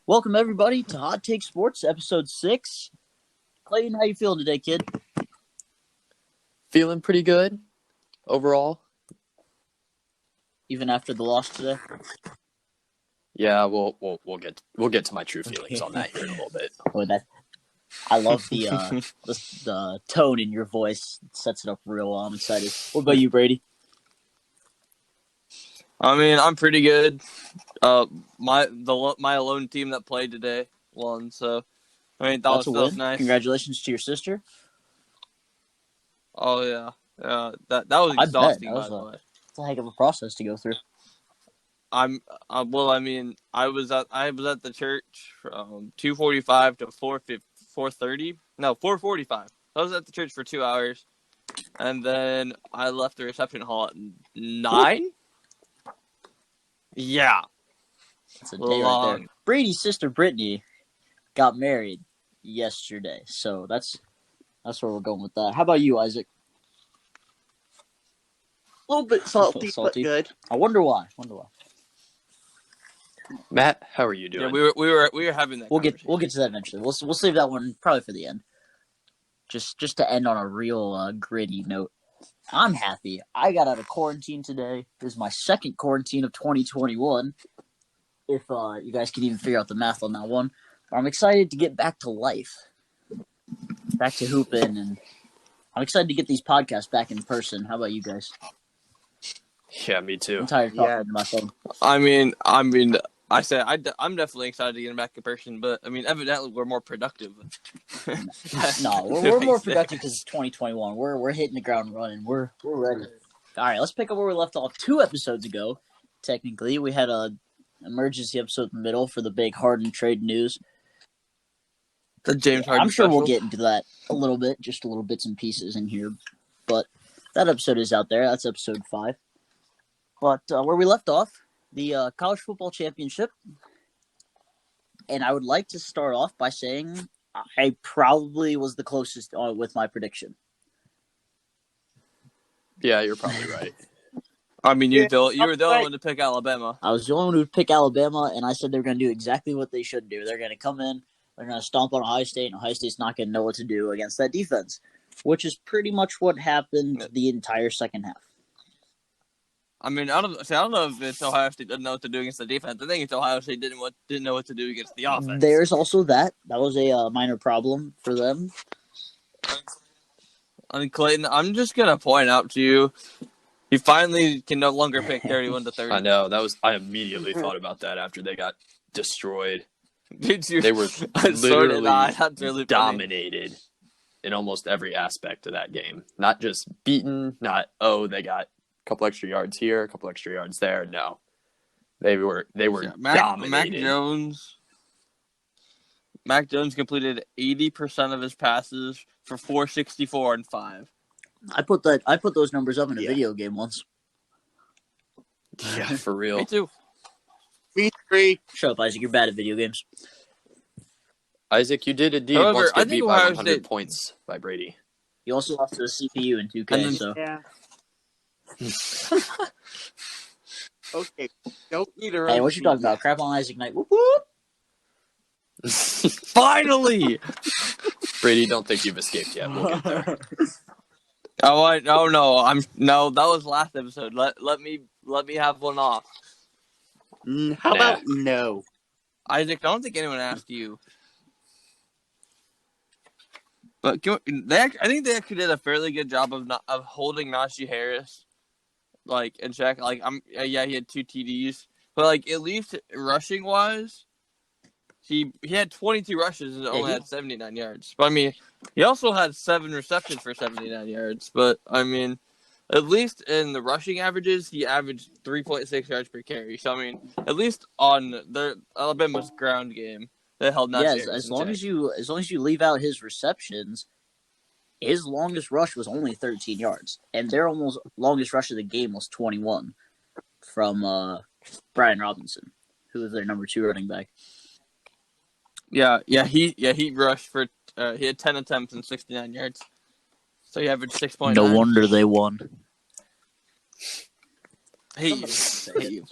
Welcome everybody to Hot Take Sports, episode 6. Clayton, how you feeling today, kid? Feeling pretty good overall. Even after the loss today? Yeah, we'll get to my true feelings on that here in a little bit. I love the tone in your voice. It sets it up real well. I'm excited. What about you, Brady? I mean, I'm pretty good. My alone team that played today won, so I mean that was nice. Congratulations to your sister. Oh yeah, that was exhausting. By the way, it's a heck of a process to go through. I was at the church from 2:45 to 4:30. No, 4:45. I was at the church for 2 hours, and then I left the reception hall at 9. Yeah. That's a day right there. Brady's sister Brittany got married yesterday, so that's where we're going with that. How about you, Isaac? A little bit salty, but good. I wonder why. Matt, how are you doing? Yeah, we were having that. We'll get to that eventually. We'll save that one probably for the end. Just to end on a real gritty note. I'm happy. I got out of quarantine today. This is my second quarantine of 2021. If you guys can even figure out the math on that one. I'm excited to get back to life. Back to hooping, and I'm excited to get these podcasts back in person. How about you guys? Yeah, me too. I'm tired of talking to my phone. I'm definitely excited to get back in person, but I mean, evidently we're more productive. No, we're more productive because it's 2021. We're hitting the ground running. We're ready. All right, let's pick up where we left off 2 episodes ago. Technically, we had a emergency episode in the middle for the big Harden trade news. The James Harden. I'm sure special. We'll get into that a little bit, just a little bits and pieces in here. But that episode is out there. That's episode 5. But where we left off, the college football championship. And I would like to start off by saying I probably was the closest with my prediction. Yeah, you're probably right. I mean, you were the only one to pick Alabama. I was the only one who would pick Alabama, and I said they were going to do exactly what they should do. They're going to come in, they're going to stomp on Ohio State, and Ohio State's not going to know what to do against that defense, which is pretty much what happened the entire second half. I mean, I don't know if it's Ohio State doesn't know what to do against the defense. I think it's Ohio State didn't know what to do against the offense. There's also that. That was a minor problem for them. I mean, Clayton, I'm just going to point out to you, he finally can no longer pick 31-30. I know. I immediately thought about that after they got destroyed. They were literally dominated in almost every aspect of that game. Not just beaten, they got a couple extra yards here, a couple extra yards there. No. They were dominated. Mac Jones completed 80% of his passes for 464 and 5. I put those numbers up in a video game once. Yeah, for real. Me too. Me three. Shut up, Isaac. You're bad at video games. Isaac, you did indeed once get beat by 100 points by Brady. You also lost to a CPU in 2K, so. Yeah. Okay. Don't need to. Hey, what you talking about? Crap on Isaac Knight. Whoop whoop. Finally! Brady, don't think you've escaped yet. We'll get there. No, that was last episode. Let me have one off. How about no? Isaac, I don't think anyone asked you. But I think they actually did a fairly good job of holding Najee Harris, in check. He had 2 TDs, but at least rushing wise, he had 22 rushes and only had 79 yards. But I mean, he also had 7 receptions for 79 yards. But I mean, at least in the rushing averages, he averaged 3.6 yards per carry. So I mean, at least on their Alabama's ground game, they held Najee Harris. Yes, as long as you leave out his receptions, his longest rush was only 13 yards, and their almost longest rush of the game was 21 from Brian Robinson, who was their number 2 running back. He rushed for he had 10 attempts and 69 yards. So he averaged 6.9. No wonder they won. Hate you.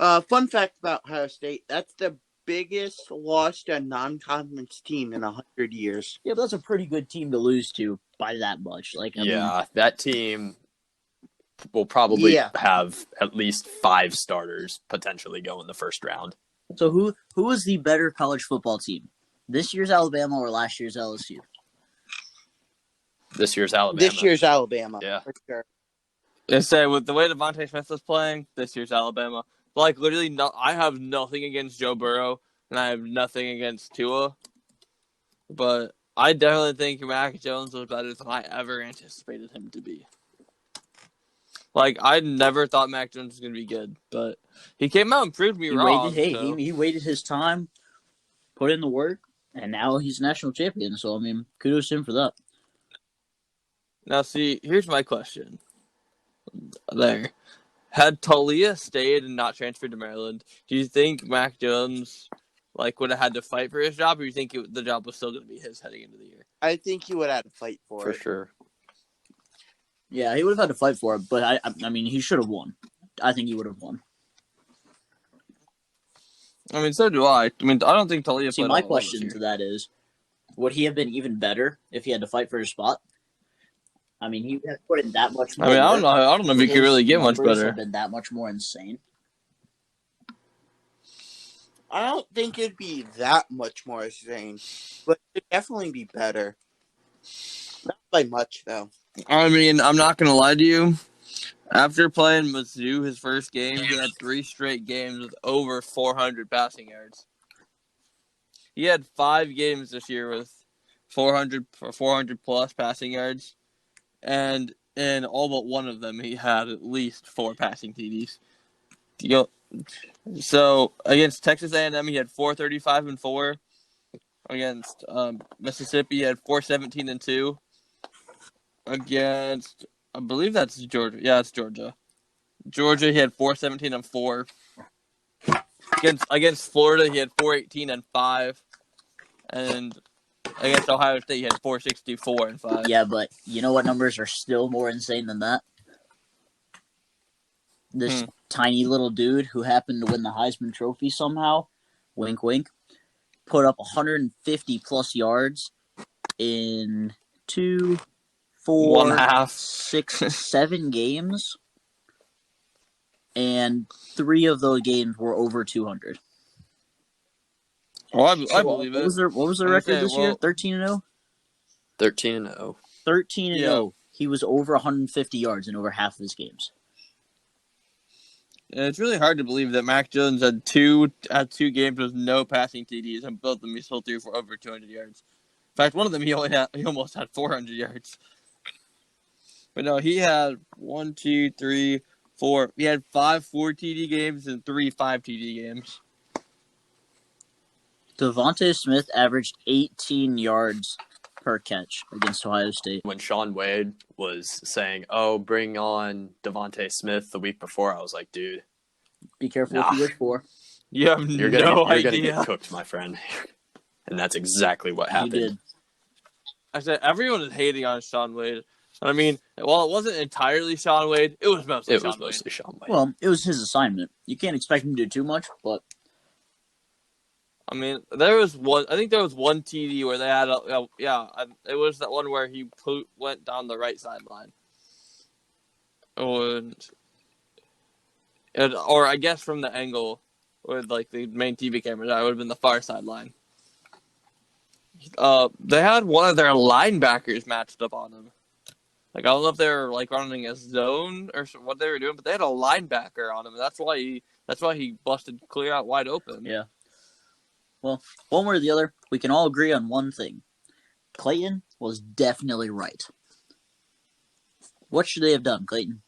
Fun fact about Ohio State: that's the biggest loss to a non-conference team in 100 years. Yeah, but that's a pretty good team to lose to by that much. Like, I mean, that team will probably have at least 5 starters potentially go in the first round. So who was the better college football team? This year's Alabama or last year's LSU? This year's Alabama. This year's Alabama. Yeah. For sure. I say with the way DeVonta Smith was playing, this year's Alabama. Like literally, I have nothing against Joe Burrow, and I have nothing against Tua, but I definitely think Mac Jones was better than I ever anticipated him to be. Like I never thought Mac Jones was going to be good, but he came out and proved me wrong. He waited his time, put in the work, and now he's national champion. So I mean, kudos to him for that. Now, see, here's my question. Had Talia stayed and not transferred to Maryland, do you think Mac Jones would have had to fight for his job, or do you think the job was still going to be his heading into the year? I think he would have had to fight for it. For sure. Yeah, he would have had to fight for it, but I mean, he should have won. I think he would have won. I mean, so do I. I mean, I don't think Talia. See, my question to that is, would he have been even better if he had to fight for his spot? I mean, he had put in that much more. I mean, I don't know if he could really get much better. Have been that much more insane. I don't think it'd be that much more insane, but it'd definitely be better. Not by much, though. I mean, I'm not gonna lie to you. After playing Mizzou his first game, he had 3 straight games with over 400 passing yards. He had 5 games this year with 400 plus passing yards, and in all but one of them, he had at least 4 passing TDs. So against Texas A&M, he had 435 and 4. Against Mississippi, he had 417 and 2. Against, I believe that's Georgia. Yeah, it's Georgia. Georgia, he had 417 and 4. Against Florida, he had 418 and 5. And against Ohio State, he had 464 and 5. Yeah, but you know what numbers are still more insane than that? This tiny little dude who happened to win the Heisman Trophy somehow, wink, wink, put up 150 plus yards in 2, 4, 1/2, 6, 7 games, and 3 of those games were over 200. Oh, I believe it. What was their record this year? 13-0? 13-0. 13-0. He was over 150 yards in over half of his games. And it's really hard to believe that Mac Jones had two games with no passing TDs, and both of them he still threw for over 200 yards. In fact, one of them he almost had 400 yards. But no, he had 1, 2, 3, 4. He had 5 4 TD games and 3 5 TD games. DeVonta Smith averaged 18 yards per catch against Ohio State. When Sean Wade was saying, "Oh, bring on DeVonta Smith" the week before, I was like, "Dude, be careful what you wish for." You're gonna get cooked, my friend." And that's exactly what happened. He did. I said everyone is hating on Sean Wade. I mean, while it wasn't entirely Sean Wade, it was mostly Sean Wade. Well, it was his assignment. You can't expect him to do too much, but I mean, there was one. I think there was one TD where they had it was that one where he went down the right sideline, or I guess from the angle with the main TV cameras, that would have been the far sideline. They had one of their linebackers matched up on him. I don't know if they were running a zone or what they were doing, but they had a linebacker on him. And that's why he busted clear out wide open. Yeah. Well, one way or the other, we can all agree on one thing. Clayton was definitely right. What should they have done, Clayton?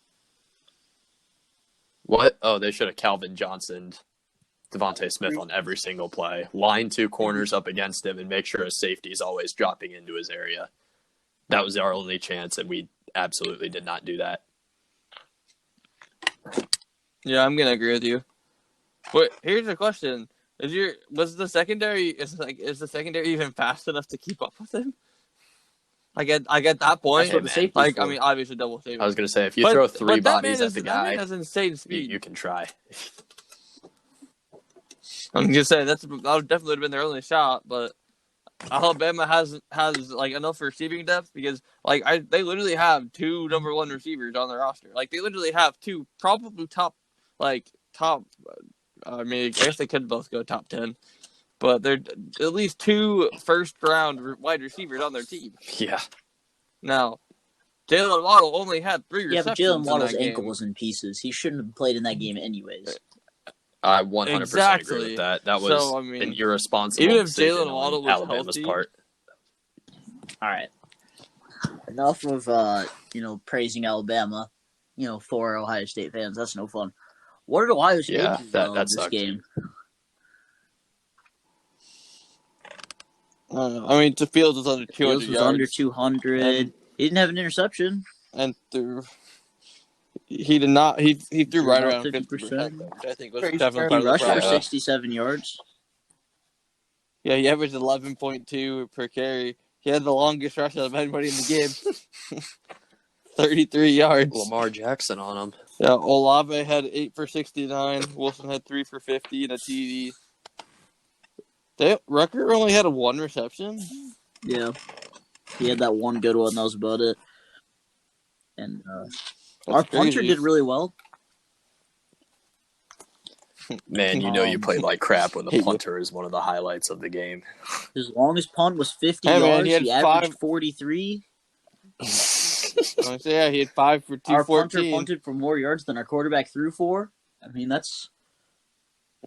What? Oh, they should have Calvin Johnsoned DeVonta Smith on every single play. Line 2 corners up against him and make sure his safety is always dropping into his area. That was our only chance, and we absolutely did not do that. Yeah, I'm gonna agree with you. But here's the question: is the secondary even fast enough to keep up with him? I get that point. That's what the safety's for. I mean, obviously double safety. I was gonna say if you throw 3 bodies at the guy, that man has insane speed. You can try. I'm gonna say that would definitely have been their only shot, but Alabama has like enough receiving depth because they literally have 2 number 1 receivers on their roster. Like they literally have 2 probably top. I mean, I guess they could both go top 10, but they're at least 2 first-round wide receivers on their team. Yeah. Now, Jalen Waddle only had 3 receptions. Yeah, but Jalen Waddle's in that ankle game. was in pieces. He shouldn't have played in that game anyways. I 100% agree with that. That was an irresponsible even if decision Jalen Waddle on was Alabama's healthy, part. All right. Enough of praising Alabama, for Ohio State fans. That's no fun. What did Ohio State do that this sucked. game? I mean, Fields was under 200 Fields was yards. under 200. He didn't have an interception. And he did not. He threw right around 50%. which I think was definitely part He of the rushed for problem. 67 yards. Yeah, he averaged 11.2 per carry. He had the longest rush out of anybody in the game. 33 yards. Lamar Jackson on him. Yeah, Olave had 8 for 69. Wilson had 3 for 50 and a TD. Rucker only had 1 reception. Yeah. He had that one good one. That was about it. And our punter did really well. Man, you played like crap when the punter is one of the highlights of the game. His longest punt was 50 Hey, man, yards. he He had averaged 43. Yeah, he had 5 for 214. Our punter punted for more yards than our quarterback threw for. I mean, that's...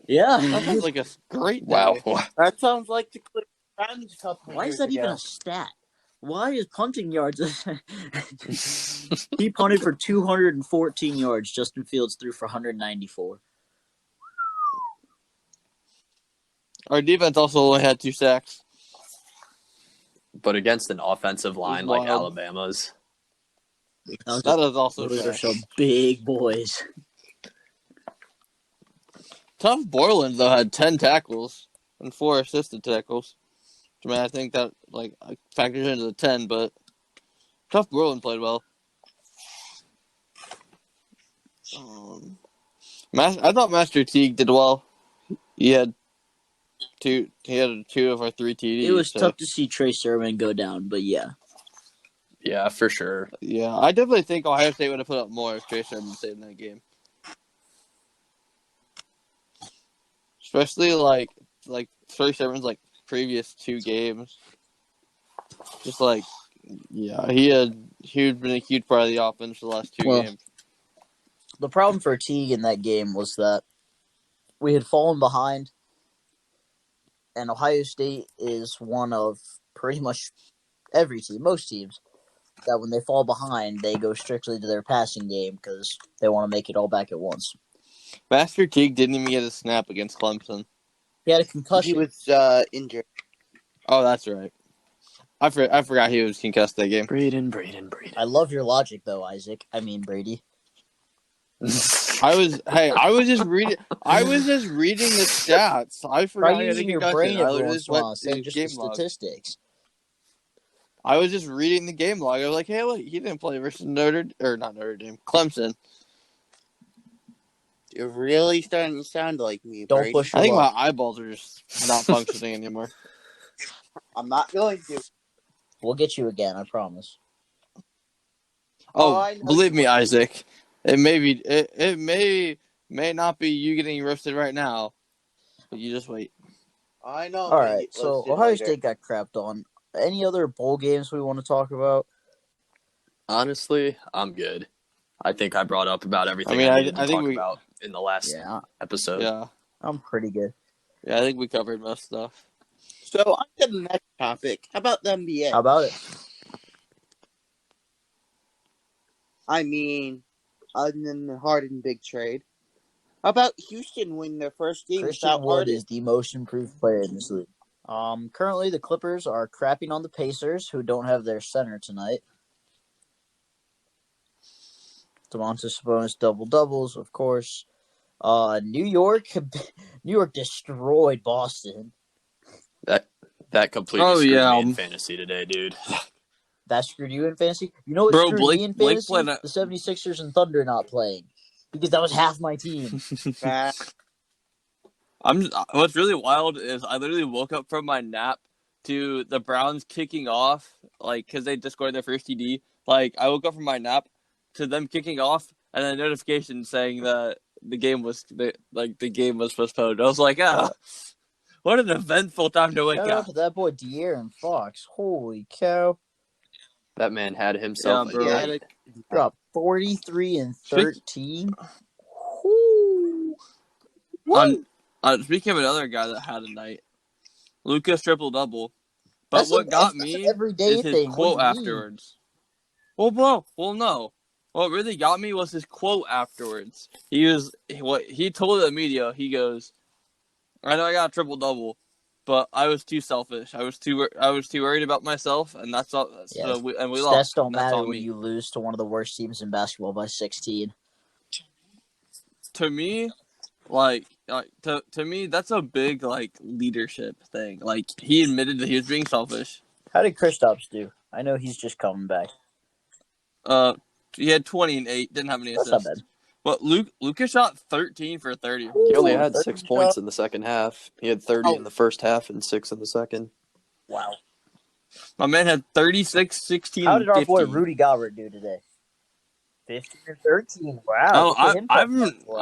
Yeah. That sounds like a great day. Wow. That sounds like the Cleveland Cup. Why is that even a stat? Why is punting yards? He punted for 214 yards. Justin Fields threw for 194. Our defense also only had 2 sacks. But against an offensive line like wild. Alabama's. That is also Those are some big boys. Tough Borland, though, had 10 tackles and 4 assisted tackles. I mean, I think that factors into the 10, but Tough Borland played well. I thought Master Teague did well. He had 2 of our 3 TDs. It was tough to see Trey Sermon go down, but yeah. Yeah, for sure. Yeah, I definitely think Ohio State would have put up more if Trey Sermon stayed in that game. Especially Trey Sermon's previous 2 games. Just he had been a huge part of the offense for the last 2 games. The problem for Teague in that game was that we had fallen behind, and Ohio State is one of pretty much every team, most teams, that when they fall behind, they go strictly to their passing game because they want to make it all back at once. Master Teague didn't even get a snap against Clemson. He had a concussion. He was injured. Oh, that's right. I forgot he was concussed that game. Braden. I love your logic, though, Isaac. I mean, Brady. I was just reading the stats. I forgot. Try using your brain every once in a while instead of just the statistics. I was just reading the game log. I was like, hey, look, he didn't play versus Clemson. You're really starting to sound like me, Don't Brady. push your I think luck. my eyeballs are just not functioning anymore. I'm not going to. We'll get you again, I promise. Oh, believe me, Isaac. It may not be you getting roasted right now, but you just wait. I know. All right, so Ohio State got crapped on. Any other bowl games we want to talk about? Honestly, I'm good. I think I brought up about everything I I needed to think talk about in the last episode. Yeah. I'm pretty good. Yeah, I think we covered most stuff. So on to the next topic. How about the NBA? How about it? I mean, other than the Harden big trade, how about Houston win their first game Christian without Wood Harden? is the most improved player in this league. Currently, the Clippers are crapping on the Pacers, who don't have their center tonight. Domantas Sabonis double-doubles, of course. New York destroyed Boston. That completely screwed me in fantasy today, dude. That screwed you in fantasy? You know what screwed me in fantasy? The 76ers and Thunder not playing. Because that was half my team. What's really wild is I literally woke up from my nap to the Browns kicking off, like, because they just scored their first TD. Like, I woke up from my nap to them kicking off, and a notification saying that the game was postponed. I was like, what an eventful time to wake Shout out up. to that boy De'Aaron Fox. Holy cow! That man had himself a bro. day. Dropped 43 and Speak- 13. Speaking of another guy that had a night, Lucas triple-double. But That's what got that's me an everyday is his thing. What do quote you mean? afterwards. Well, no. What really got me was his quote afterwards. He told the media. He goes, "I know I got a triple-double, but I was too selfish. I was too worried about myself, and that's all. Yeah. So we Stats lost. don't That's matter on when me." you lose to one of the worst teams in basketball by 16. To me, to me, that's a big leadership thing. Like, he admitted that he was being selfish. How did Kristaps do? I know he's just coming back. He had 20 and 8, didn't have any That's assists. not bad. But Lucas shot 13 for 30. He only Ooh, had 30 6 points shots. in the second half. He had 30 in the first half and 6 in the second. Wow. My man had 36, 16, How did and our 15. boy Rudy Gobert do today? 15 and 13. Wow. Oh, Look at him I coming haven't. back.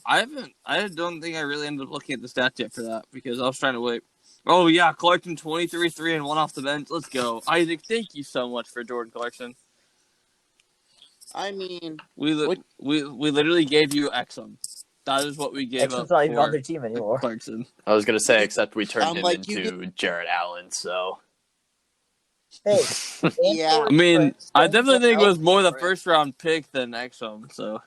I haven't. I don't think I really ended up looking at the stats yet for that because I was trying to wait. Oh yeah, Clarkson 23, 3 and 1 off the bench. Let's go, Isaac. Thank you so much for Jordan Clarkson. I mean, We literally gave you Exum. That is what we gave Exum's up not even on for their team anymore. Clarkson. I was going to say, except we turned sound him like you into Jared Allen, so. Hey, Yeah. I mean, Prince, I don't definitely get think it was out more the for it. first round pick than Exum. So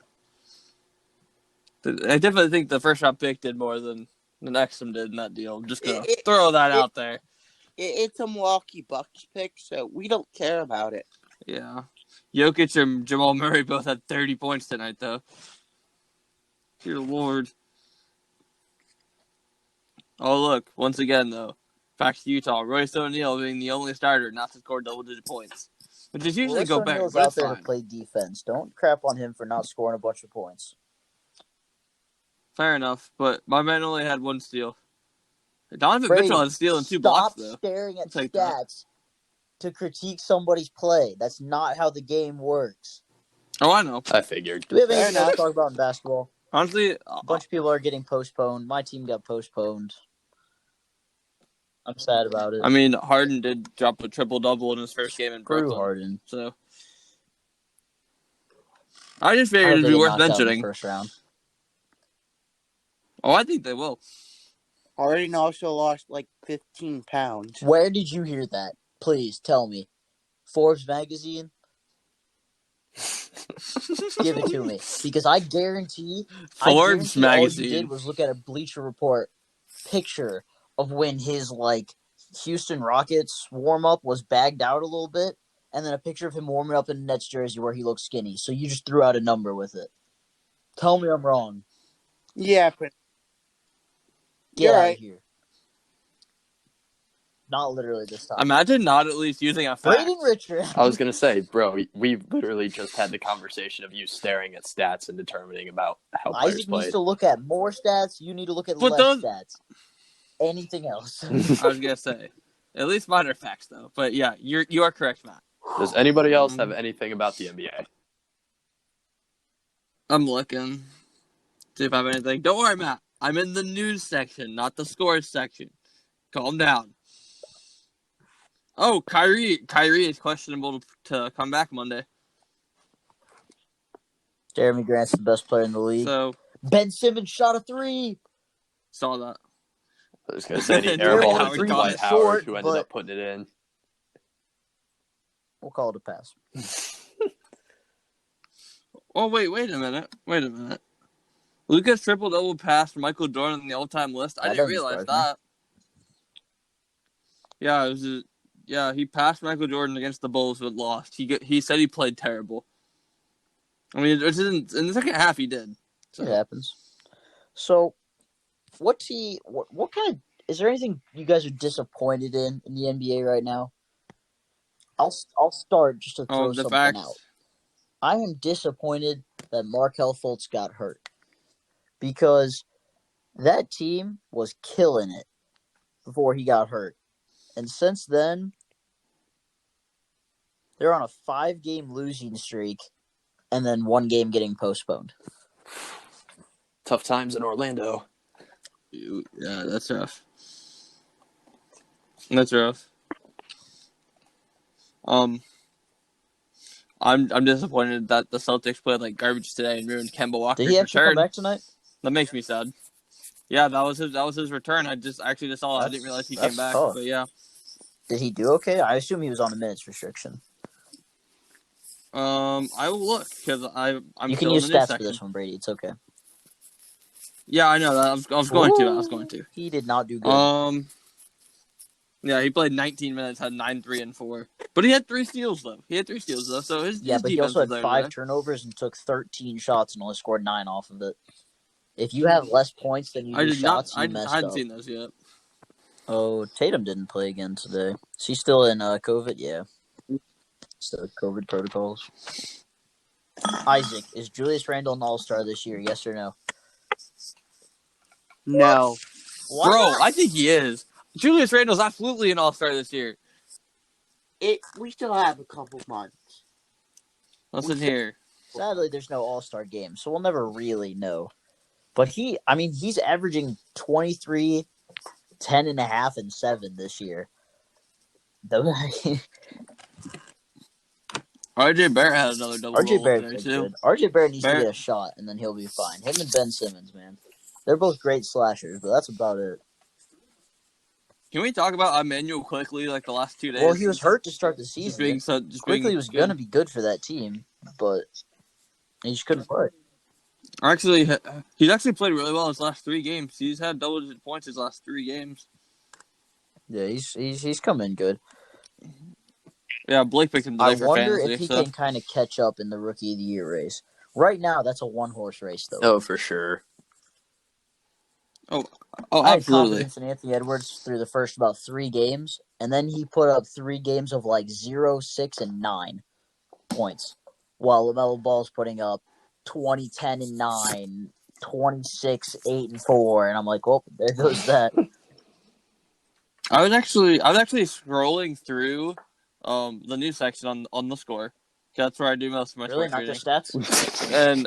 I definitely think the first round pick did more than Exum did in that deal. I'm just gonna throw that out there. It's a Milwaukee Bucks pick, so we don't care about it. Yeah, Jokic and Jamal Murray both had 30 points tonight, though. Dear Lord. Oh look, once again though, back to Utah. Royce O'Neal being the only starter not to score double-digit points, which is usually Royce go better, O'Neal's but out it's there fine. to play defense. Don't crap on him for not scoring a bunch of points. Fair enough, but my man only had one steal. Donovan Brady, Mitchell had a steal and 2 blocks, though. Stop staring at Take that. stats to critique somebody's play. That's not how the game works. Oh, I know. I figured. Do we have Fair anything else enough. to talk about in basketball? Honestly, A bunch of people are getting postponed. My team got postponed. I'm sad about it. I mean, Harden did drop a triple-double in his first game in Screw Brooklyn. Harden. So I just I figured hope it'd they be get worth knocked out in the mentioning. first round. Oh, I think they will. Harden also lost like 15 pounds. Where did you hear that? Please tell me. Forbes magazine? Give it to me. Because I guarantee Forbes all you magazine. did was look at a Bleacher Report picture of when his Houston Rockets warm-up was bagged out a little bit, and then a picture of him warming up in a Nets jersey where he looked skinny. So you just threw out a number with it. Tell me I'm wrong. Yeah, but Get you're out right. of here. Not literally this time. Imagine not at least using a fact. Braden Richard. I was going to say, bro, we've literally just had the conversation of you staring at stats and determining about how players Isaac played. needs to look at more stats. You need to look at But less stats. Anything else? I was gonna say, at least minor facts though. But yeah, you are correct, Matt. Does anybody else have anything about the NBA? I'm looking. See if I have anything. Don't worry, Matt. I'm in the news section, not the scores section. Calm down. Oh, Kyrie is questionable to come back Monday. Jeremy Grant's the best player in the league. So Ben Simmons shot a 3. saw that. I was going to say, he Jeremy airballed Howard it to caught Dwight it Howard, short, who ended but- up putting it in. We'll call it a pass. Oh wait a minute. Lucas triple-double passed Michael Jordan on the all-time list. I That didn't doesn't realize surprise that. Yeah, he passed Michael Jordan against the Bulls but lost. He said he played terrible. I mean, which isn't, in the second half he did. So. It happens. So, what kind of is there anything you guys are disappointed in the NBA right now? I'll start just to throw the something facts. out. I am disappointed that Markelle Fultz got hurt because That team was killing it before he got hurt. And since then, they're on a 5-game losing streak and then 1 game getting postponed. Tough times in Orlando. Yeah, that's rough. That's rough. I'm disappointed that the Celtics played like garbage today and ruined Kemba Walker's Did he actually return. come back tonight? That makes me sad. Yeah, that was his return. I just saw it. I didn't realize he came back. Tough. But yeah. Did he do okay? I assume he was on a minutes restriction. I will look because I'm. You can still use in the news stats for this section. one, Brady. It's okay. Yeah, I know that. I was going to. He did not do good. Yeah, he played 19 minutes, had 9, 3, and 4. But he had 3 steals though. So his but he also had 5 turnovers and took 13 shots and only scored 9 off of it. If you have less points than you do shots, you messed up. I hadn't seen those yet. Oh, Tatum didn't play again today. Is he still in COVID? Yeah. So COVID protocols. Isaac, is Julius Randle an All-Star this year? Yes or no? No. Why Bro, not? I think he is. Julius Randle's absolutely an All-Star this year. We still have a couple months. Listen here. Sadly, there's no All-Star game, so we'll never really know. But he's averaging 23, 10.5, and 7 this year. RJ Barrett had another double RJ Barrett today, did too. good. RJ Barrett needs to get a shot, and then he'll be fine. Him and Ben Simmons, man. They're both great slashers, but that's about it. Can we talk about Emmanuel quickly, like the last 2 days? Well, he was hurt to start the season. Quickly was going to be good for that team, but he just couldn't play. Actually, he's actually played really well his last 3 games. He's had double-digit points his last 3 games. Yeah, he's come in good. Yeah, Blake picked him today for fantasy. I wonder if he can kind of catch up in the Rookie of the Year race. Right now, that's a 1-horse race, though. Oh, for sure. Oh, I had absolutely. confidence in Anthony Edwards through the first about 3 games, and then he put up 3 games of like 0, 6, and 9 points, while LaMelo Ball's putting up 20, 10, and 9, 26, 8, and 4, and I'm like, well, there goes that. I was actually scrolling through the news section on the score. That's where I do most of my Really, not sports the reading. stats?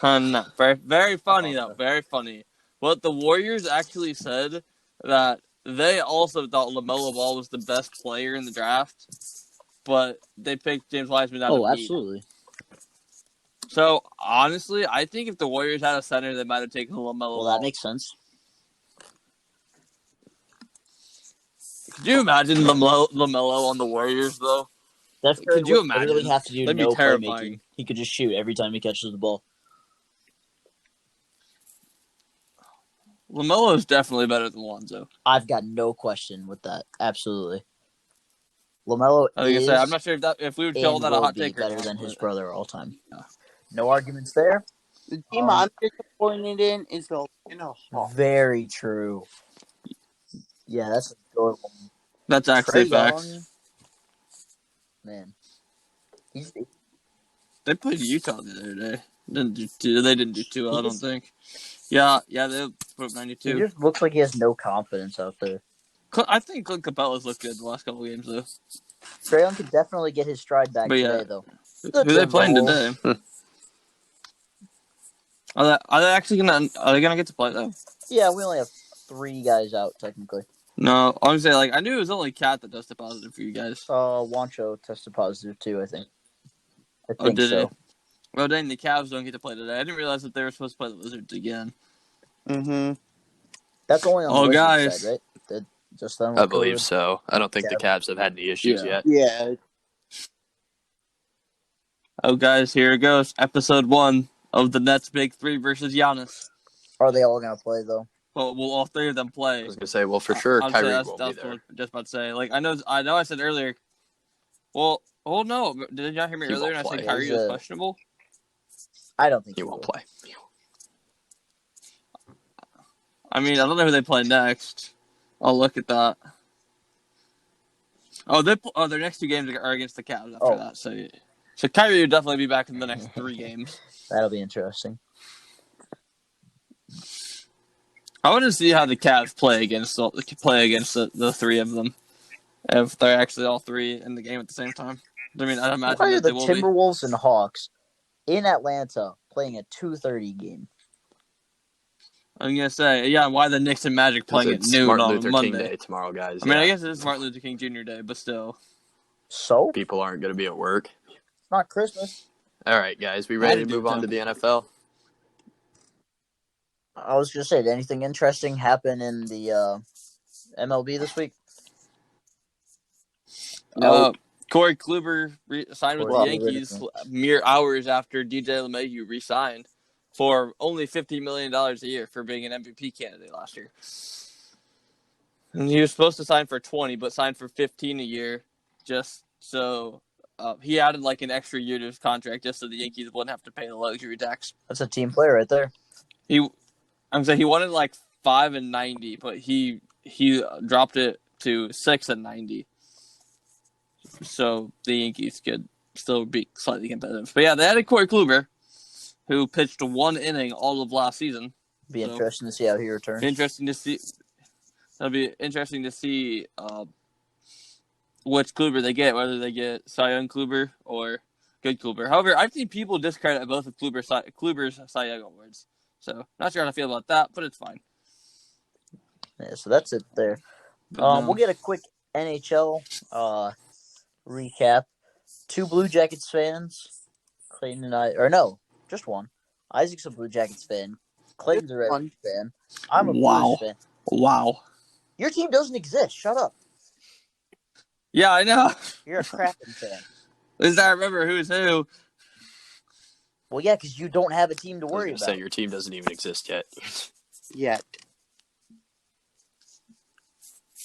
And no, very, very funny though, very funny. But the Warriors actually said that they also thought LaMelo Ball was the best player in the draft, but they picked James Wiseman out of need. Absolutely. So honestly, I think if the Warriors had a center, they might have taken LaMelo Ball. Well, that makes sense. Could you imagine LaMelo on the Warriors though? Could you imagine? Literally have to do That'd no be terrifying. playmaking. He could just shoot every time he catches the ball. LaMelo is definitely better than Lonzo. I've got no question with that. Absolutely. LaMelo is. I'm not sure if we would call that a hot take. Better than his brother all time. No arguments there. The team I'm disappointed in is the Atlanta Hawks. Very true. Yeah, that's a good one. That's actually facts. Man. They played Utah the other day. They didn't do too well, I don't think. Yeah, they put up 92. He just looks like he has no confidence out there. I think Clint Capella's looked good the last couple of games, though. Trae Young could definitely get his stride back today, though. Who are they playing today? Are they actually gonna get to play though? Yeah, we only have 3 guys out technically. No, I was saying I knew it was only Cat that tested positive for you guys. Wancho tested positive too, I think. Did so. he? Well, dang, the Cavs don't get to play today. I didn't realize that they were supposed to play the Wizards again. Mm-hmm. That's only on the Wizards guys. side, right? Just them. I believe so. I don't think the Cavs have had any issues yet. Yeah. Oh, guys, here it goes. Episode 1 of the Nets Big 3 versus Giannis. Are they all going to play, though? Well, will all 3 of them play? I was going to say, well, for sure, Kyrie won't be there. What I was just about to say. Like, I know I said earlier. Well, no. Did y'all hear me earlier when I said Kyrie was questionable? I don't think he won't play. I mean, I don't know who they play next. I'll look at that. Oh, their next 2 games are against the Cavs after that. So Kyrie will definitely be back in the next 3 games. That'll be interesting. I want to see how the Cavs play against the three of them. If they're actually all three in the game at the same time. I mean, I imagine Why are that the they will be. Timberwolves and Hawks in Atlanta playing a 2:30 game? I'm gonna say, yeah. Why the Knicks and Magic playing at It's noon Martin on Luther Monday? King Day tomorrow, guys. I mean, I guess it is Martin Luther King Jr. Day, but still. So? People aren't going to be at work. It's not Christmas. All right, guys. We ready to move on to the NFL? I was going to say, did anything interesting happen in the MLB this week? No. Corey Kluber signed with the Corey Yankees Kluber. mere hours after DJ LeMahieu re-signed for only $50 million a year for being an MVP candidate last year. And he was supposed to sign for 20, but signed for 15 a year, just so he added like an extra year to his contract, just so the Yankees wouldn't have to pay the luxury tax. That's a team player right there. I'm saying he wanted like 5 and 90, but he dropped it to 6 and 90, so the Yankees could still be slightly competitive. But yeah, they added Corey Kluber, who pitched one inning all of last season. Be interesting to see how he returns. That'll be interesting to see which Kluber they get, whether they get Cy Young Kluber or good Kluber. However, I've seen people discredit both of Kluber's Cy Young awards. So, not sure how I feel about that, but it's fine. Yeah, so that's it there. We'll get a quick NHL recap. 2 Blue Jackets fans, Clayton and I, or no, just one. Isaac's a Blue Jackets fan. Clayton's a Red Wings fan. I'm a Blues fan. Wow. Your team doesn't exist. Shut up. Yeah, I know. You're a Kraken fan. At least I remember who's who. Well, yeah, because you don't have a team to worry about. Say your team doesn't even exist yet. Yet.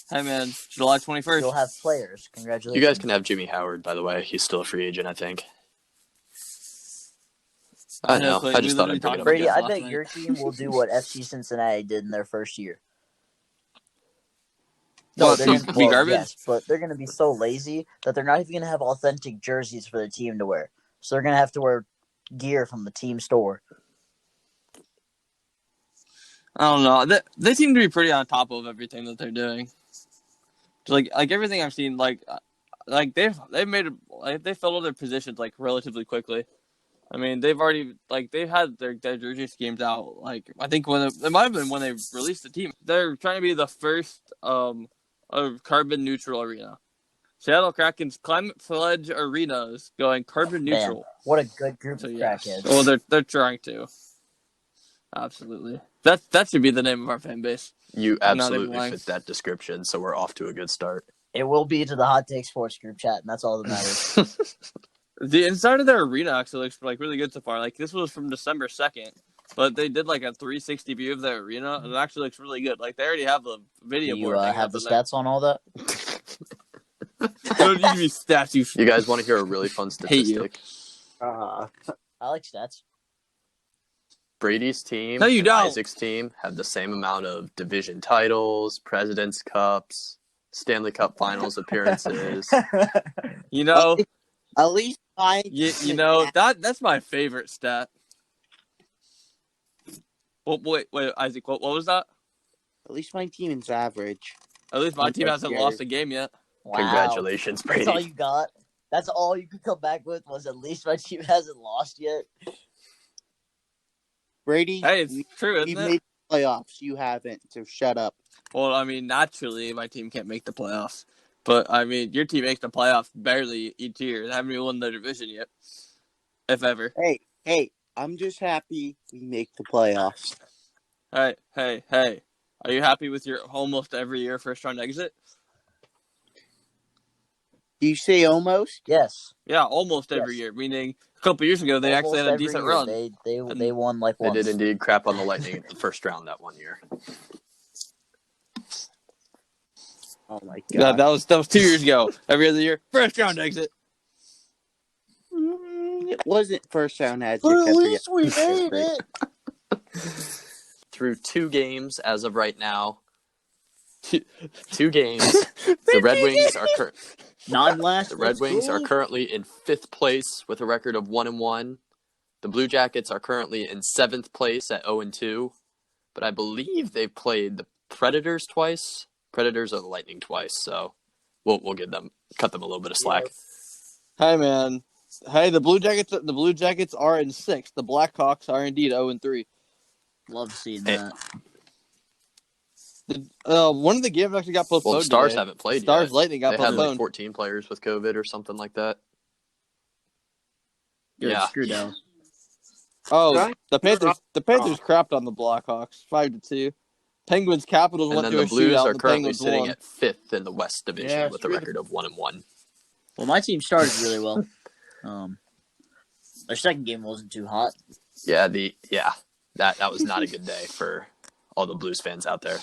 Hey, man, July 21st. You'll have players. Congratulations. You guys can have Jimmy Howard, by the way. He's still a free agent, I think. I know. I just thought I'd bring it up. Brady, I bet your team will do what FC Cincinnati did in their first year. No, they're going to be garbage. Yes, but they're going to be so lazy that they're not even going to have authentic jerseys for the team to wear. So they're going to have to wear gear from the team store. I don't know. They seem to be pretty on top of everything that they're doing. Like everything I've seen, like they've filled all their positions like relatively quickly. I mean, they've had their jersey schemes out. Like I think it might have been when they released the team. They're trying to be the first carbon neutral arena. Seattle Kraken's Climate Pledge Arena is going carbon neutral. Man, what a good group of crackheads. Well, they're trying to. Absolutely. That should be the name of our fan base. You absolutely fit that description, so we're off to a good start. It will be to the Hot Take Sports group chat, and that's all that matters. The inside of their arena actually looks like really good so far. Like this was from December 2nd, but they did like a 360 view of their arena, and it actually looks really good. Like they already have the video board. You have the stats on all that? Don't give me stats. You guys want to hear a really fun statistic? I like stats. Brady's team and Isaac's team have the same amount of division titles, President's Cups, Stanley Cup Finals appearances. You know, at least you know that's my favorite stat. Oh, wait, Isaac, what was that? At least my team is average. At least my team hasn't lost a game yet. Wow. Congratulations, Brady. That's all you got? That's all you could come back with was at least my team hasn't lost yet? Brady, hey, it's true, isn't it? You've made the playoffs. You haven't, so shut up. Well, I mean, naturally, my team can't make the playoffs. But, I mean, your team makes the playoffs barely each year. They haven't even won their division yet, if ever. Hey, I'm just happy we make the playoffs. Hey. Are you happy with your almost every year first-round exit? Do you say almost? Yes. Yeah, almost every year, meaning a couple years ago they actually had a decent run. They won like once. They did indeed crap on the Lightning in the first round that one year. Oh my god. Yeah, that was 2 years ago. Every other year, first round exit. It wasn't first round exit. But at least we made it. Through 2 games as of right now. 2 games. The Red Wings are The Red Wings are currently in 5th place with a record of 1-1. The Blue Jackets are currently in 7th place at 0-2. but I believe they've played the Predators twice. Predators or the Lightning twice, so we'll cut them a little bit of slack. Hey man, the Blue Jackets are in 6th. The Blackhawks are indeed 0-3. Love seeing that. One of the games actually got postponed. Well, the Stars today. haven't played Stars yet. Lightning got they postponed. had like 14 players with COVID or something like that. Good, yeah. Screw Dallas. Oh, the Panthers crapped on the Blackhawks 5-2. Penguins Capitals And went then to the a Blues shootout. are And the currently Penguins sitting won. at 5th in the West Division Yeah, with a record of 1-1. Well, my team started really well. Their second game wasn't too hot. Yeah, that was not a good day for all the Blues fans out there.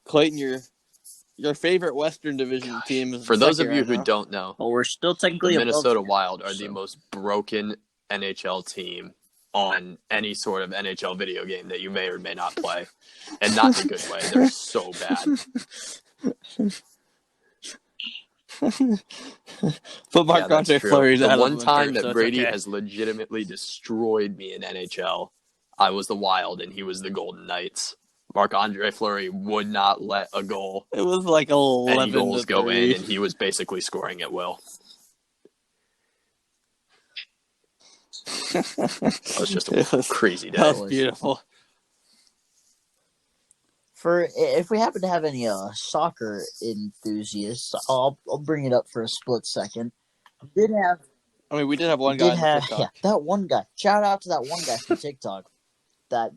Clayton, your favorite Western Division team is for those of you right who now. don't know, Well, we're still technically the Minnesota above, Wild are so. the most broken NHL team on any sort of NHL video game that you may or may not play, and not in a good way. They're so bad. But Marc-Andre Fleury's the out one of time winter, that so Brady okay. has legitimately destroyed me in NHL, I was the Wild and he was the Golden Knights. Marc-Andre Fleury would not let a goal. It was like 11 any goals to go 3. in, and he was basically scoring at will. That was just a crazy day. That was beautiful. If we happen to have any soccer enthusiasts, I'll bring it up for a split second. We did have one guy on TikTok. Yeah, that one guy. Shout out to that one guy from TikTok. That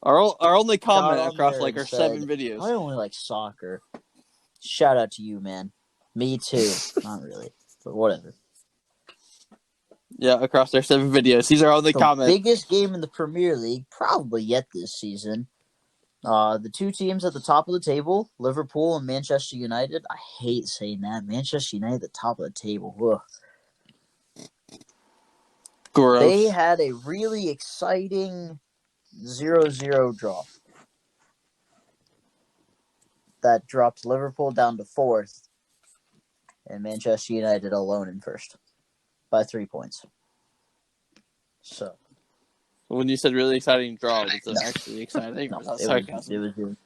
our only comment got on across there like and our said, 7 videos. I only like soccer. Shout out to you, man. Me too. Not really, but whatever. Yeah, across our 7 videos. He's our only comment. Biggest game in the Premier League probably yet this season. The two teams at the top of the table, Liverpool and Manchester United. I hate saying that. Manchester United at the top of the table. Ugh. Gross. They had a really exciting 0-0 draw that dropped Liverpool down to 4th and Manchester United alone in 1st by 3 points. So when you said really exciting draw, was it actually exciting? no, Was that it sarcasm?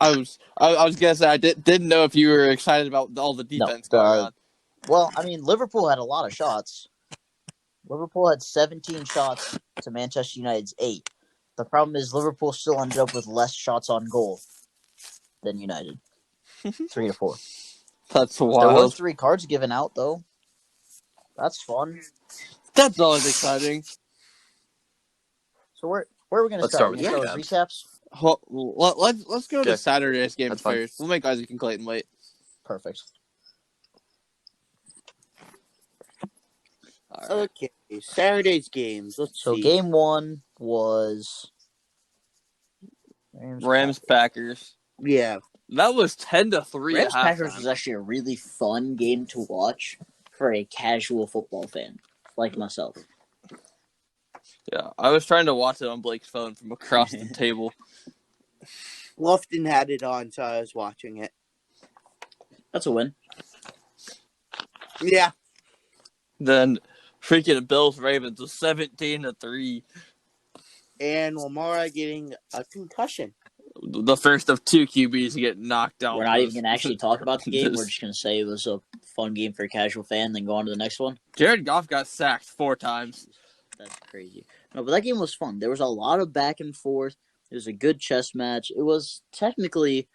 was I was gonna say I didn't know if you were excited about all the defense going on. Well, I mean, Liverpool had a lot of shots. Liverpool had 17 shots to Manchester United's 8. The problem is Liverpool still ended up with less shots on goal than United. 3-4. That's wild. There were 3 cards given out, though. That's fun. That's always exciting. So where are we going to start? Let's We're start going to with start with recaps? Well, let's go to Okay. Saturday's game That's fine. first. We'll make Isaac and Clayton wait. Perfect. Okay, Saturday's games. Let's So see. game 1 was Rams Packers. Yeah. That was 10-3 Rams at Packers halftime. was actually a really fun game to watch for a casual football fan like myself. Yeah, I was trying to watch it on Blake's phone from across the table. Lofton had it on, so I was watching it. That's a win. Yeah. Then freaking Bills Ravens was 17-3. And Lamar getting a concussion. The first of 2 QBs to get knocked out. We're not even going to actually talk about the game. We're just going to say it was a fun game for a casual fan, then go on to the next one. Jared Goff got sacked 4 times. That's crazy. No, but that game was fun. There was a lot of back and forth. It was a good chess match. It was technically,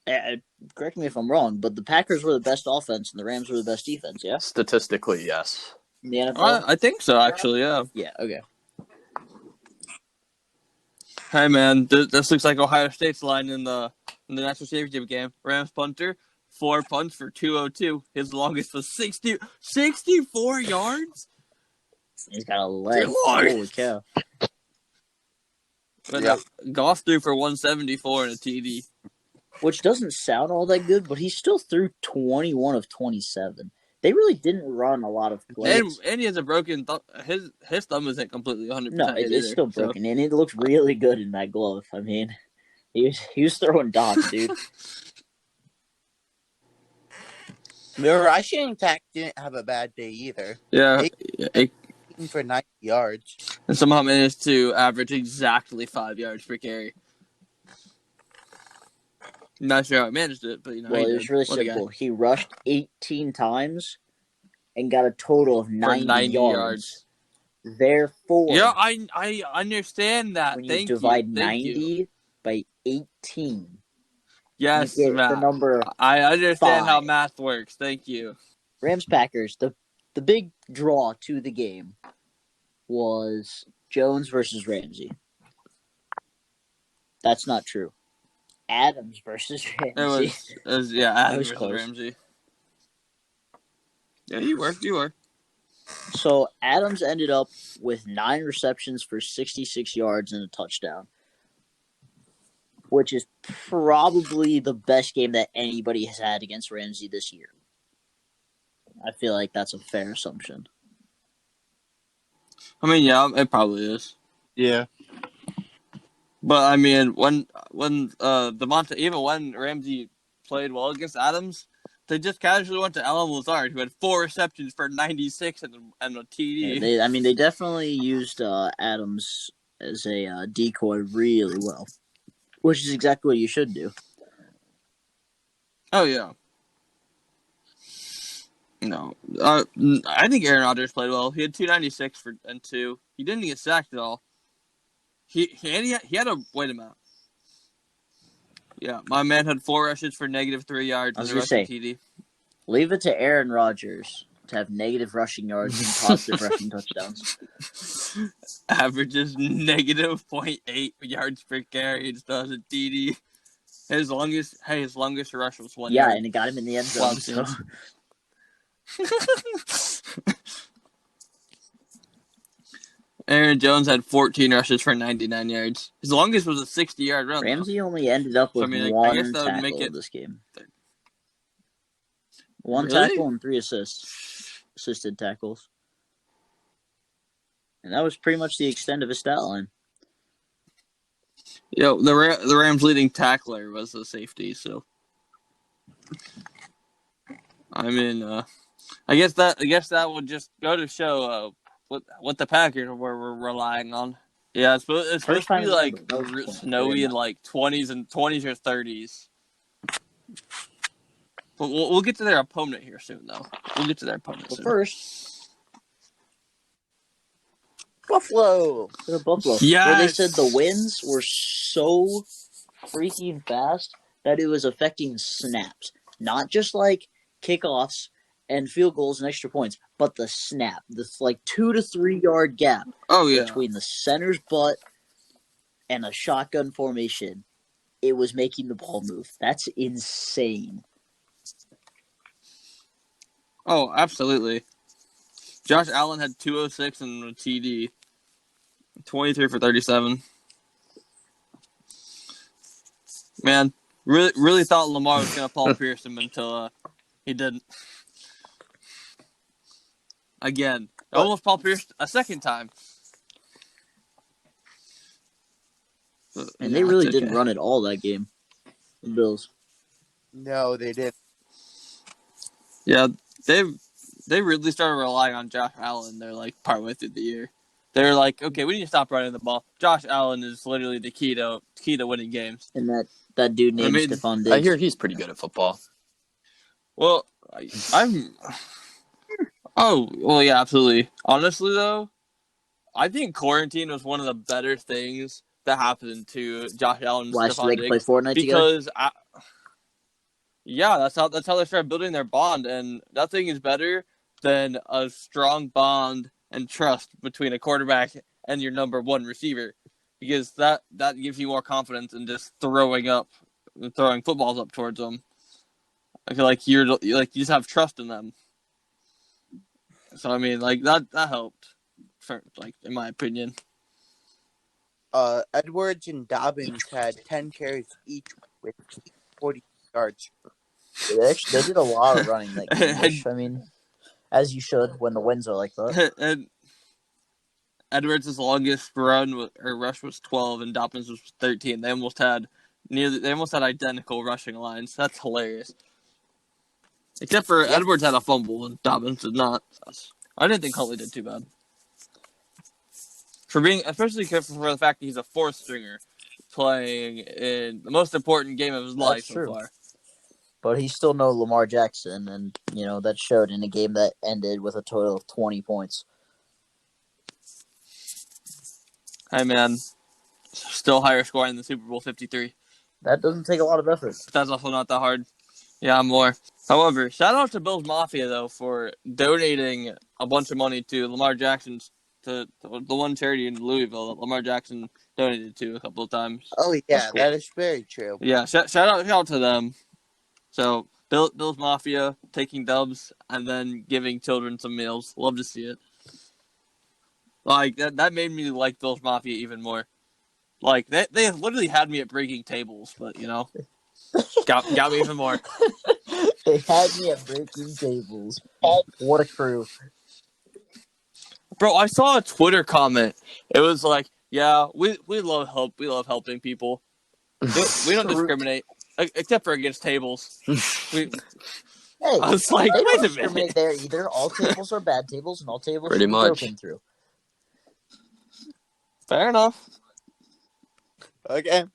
correct me if I'm wrong, but the Packers were the best offense and the Rams were the best defense, yeah? Statistically, yes. In the NFL? I think so, actually, yeah. Yeah, okay. Hey, man, this looks like Ohio State's line in the national championship game. Rams punter, 4 punts for 202. His longest was 64 yards? He's got a leg. Lord. Holy cow. But Yeah. Goff threw for 174 and a TD. Which doesn't sound all that good, but he still threw 21 of 27. They really didn't run a lot of plays. And he has a broken thumb. His thumb isn't completely 100%. No, it's either, still broken, and it looked really good in that glove. I mean, he was throwing dots, dude. The rushing attack didn't have a bad day either. Yeah, for 90 yards. And somehow managed to average exactly 5 yards per carry. Not sure how he managed it, but Well, it was really simple. He rushed 18 times and got a total of 90 yards. Therefore, yeah, I understand that. When you divide 90 by 18, yes, you get the number I understand 5. how math works. Thank you. Rams Packers. The big draw to the game was Jones versus Ramsey. That's not true. Adams versus Ramsey. It was Adams versus close. Ramsey. Yeah, you were. So Adams ended up with 9 receptions for 66 yards and a touchdown, which is probably the best game that anybody has had against Ramsey this year. I feel like that's a fair assumption. I mean, yeah, it probably is. Yeah. But I mean, when Devonta, even when Ramsey played well against Adams, they just casually went to Alan Lazard, who had 4 receptions for 96 and a TD. Yeah, they definitely used Adams as a decoy really well, which is exactly what you should do. Oh yeah. No, I think Aaron Rodgers played well. He had 296 and 2. He didn't get sacked at all. He had a wait a minute. Yeah, my man had 4 rushes for -3 yards and a rushing TD. Leave it to Aaron Rodgers to have negative rushing yards and positive rushing touchdowns. Averages -0.8 yards per carry and still has a TD. His longest rush was 1 yard. Yeah, and it got him in the end zone. So. Aaron Jones had 14 rushes for 99 yards. His longest was a 60-yard run. Ramsey only ended up with one tackle in this game. One tackle and 3 assisted tackles. And that was pretty much the extent of his stat line. Yo, the Rams' leading tackler was a safety, so I mean, I guess that would just go to show what the Packers were relying on. Yeah, it's supposed to be like snowy in like 20s or 30s. But we'll get to their opponent here soon, though. We'll get to their opponent soon. First, Buffalo. Yes! Where they said the winds were so freaking fast that it was affecting snaps. Not just like kickoffs and field goals and extra points, but the snap. This like 2 to 3 yard gap between the center's butt and a shotgun formation. It was making the ball move. That's insane. Oh, absolutely. Josh Allen had 206 and a TD. 23 for 37. Man, really thought Lamar was going to Paul Pierce him until he didn't. Again. Almost Paul Pierce a second time. And they really didn't run it all that game. The Bills. No, they didn't. Yeah, they really started relying on Josh Allen. They're like partway through the year. They're like, okay, we need to stop running the ball. Josh Allen is literally the key to winning games. And that dude named Stephon Diggs. I hear he's pretty good at football. Well, Oh, well, yeah, absolutely. Honestly, though, I think quarantine was one of the better things that happened to Josh Allen and Stephon Diggs. Play Fortnite because that's how they started building their bond, and nothing is better than a strong bond and trust between a quarterback and your number 1 receiver, because that gives you more confidence in just throwing footballs up towards them. I feel like you just have trust in them. So I mean, like that helped, in my opinion. Edwards and Dobbins had 10 carries each with 40 yards. They did a lot of running that game. I mean, as you should when the winds are like that. And Edwards' longest rush was 12, and Dobbins was 13. They almost had identical rushing lines. That's hilarious. Except for Edwards had a fumble and Dobbins did not. I didn't think Huntley did too bad. especially for the fact that he's a fourth stringer playing in the most important game of his life so far. But he's still no Lamar Jackson, and that showed in a game that ended with a total of 20 points. Hey man, still higher scoring than Super Bowl 53. That doesn't take a lot of effort. But that's also not that hard. Yeah, more. However, shout out to Bills Mafia though for donating a bunch of money to Lamar Jackson's to the one charity in Louisville that Lamar Jackson donated to a couple of times. Oh yeah, cool. That is very true. Yeah, shout out to them. So Bills Mafia taking dubs and then giving children some meals. Love to see it. Like that made me like Bills Mafia even more. Like they literally had me at breaking tables, but got me even more. They had me at breaking tables. What a crew. Bro, I saw a Twitter comment. It was like, yeah, we love help. We love helping people. We don't discriminate, except for against tables. Hey, I was like, they wait don't a discriminate minute. there either. All tables are bad tables, and all tables Pretty should be much. broken through. Fair enough. Okay.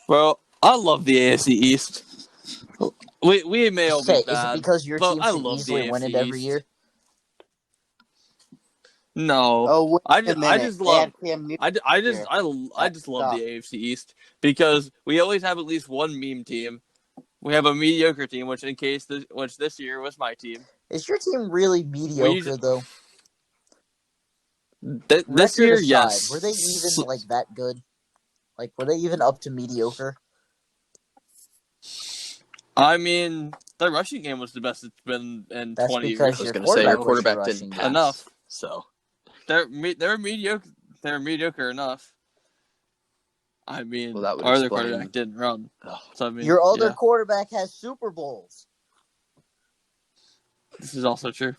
Bro, I love the AFC East. We may all be bad. Is it because your team I should love easily the win it AFC every East. year? No. Oh, wait I a minute. just love Cam Newton I just love the AFC East because we always have at least one meme team. We have a mediocre team, which this year was my team. Is your team really mediocre though? This year, aside, yes. Were they even that good? Like, were they even up to mediocre? I mean, their rushing game was the best it's been in 20 years. I was going to say your quarterback didn't pass enough. So they're mediocre. They're mediocre enough. I mean, that would our other explain... quarterback didn't run. Oh. So I mean, your other quarterback has Super Bowls. This is also true.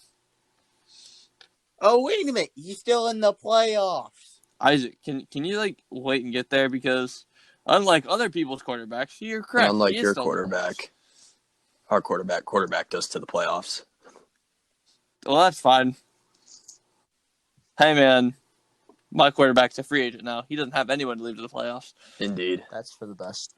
Oh, wait a minute. He's still in the playoffs. Isaac, can you wait and get there because unlike other people's quarterbacks, you're correct. And unlike your quarterback, our quarterback goes to the playoffs. Well, that's fine. Hey, man, my quarterback's a free agent now. He doesn't have anyone to leave to the playoffs. Indeed. That's for the best.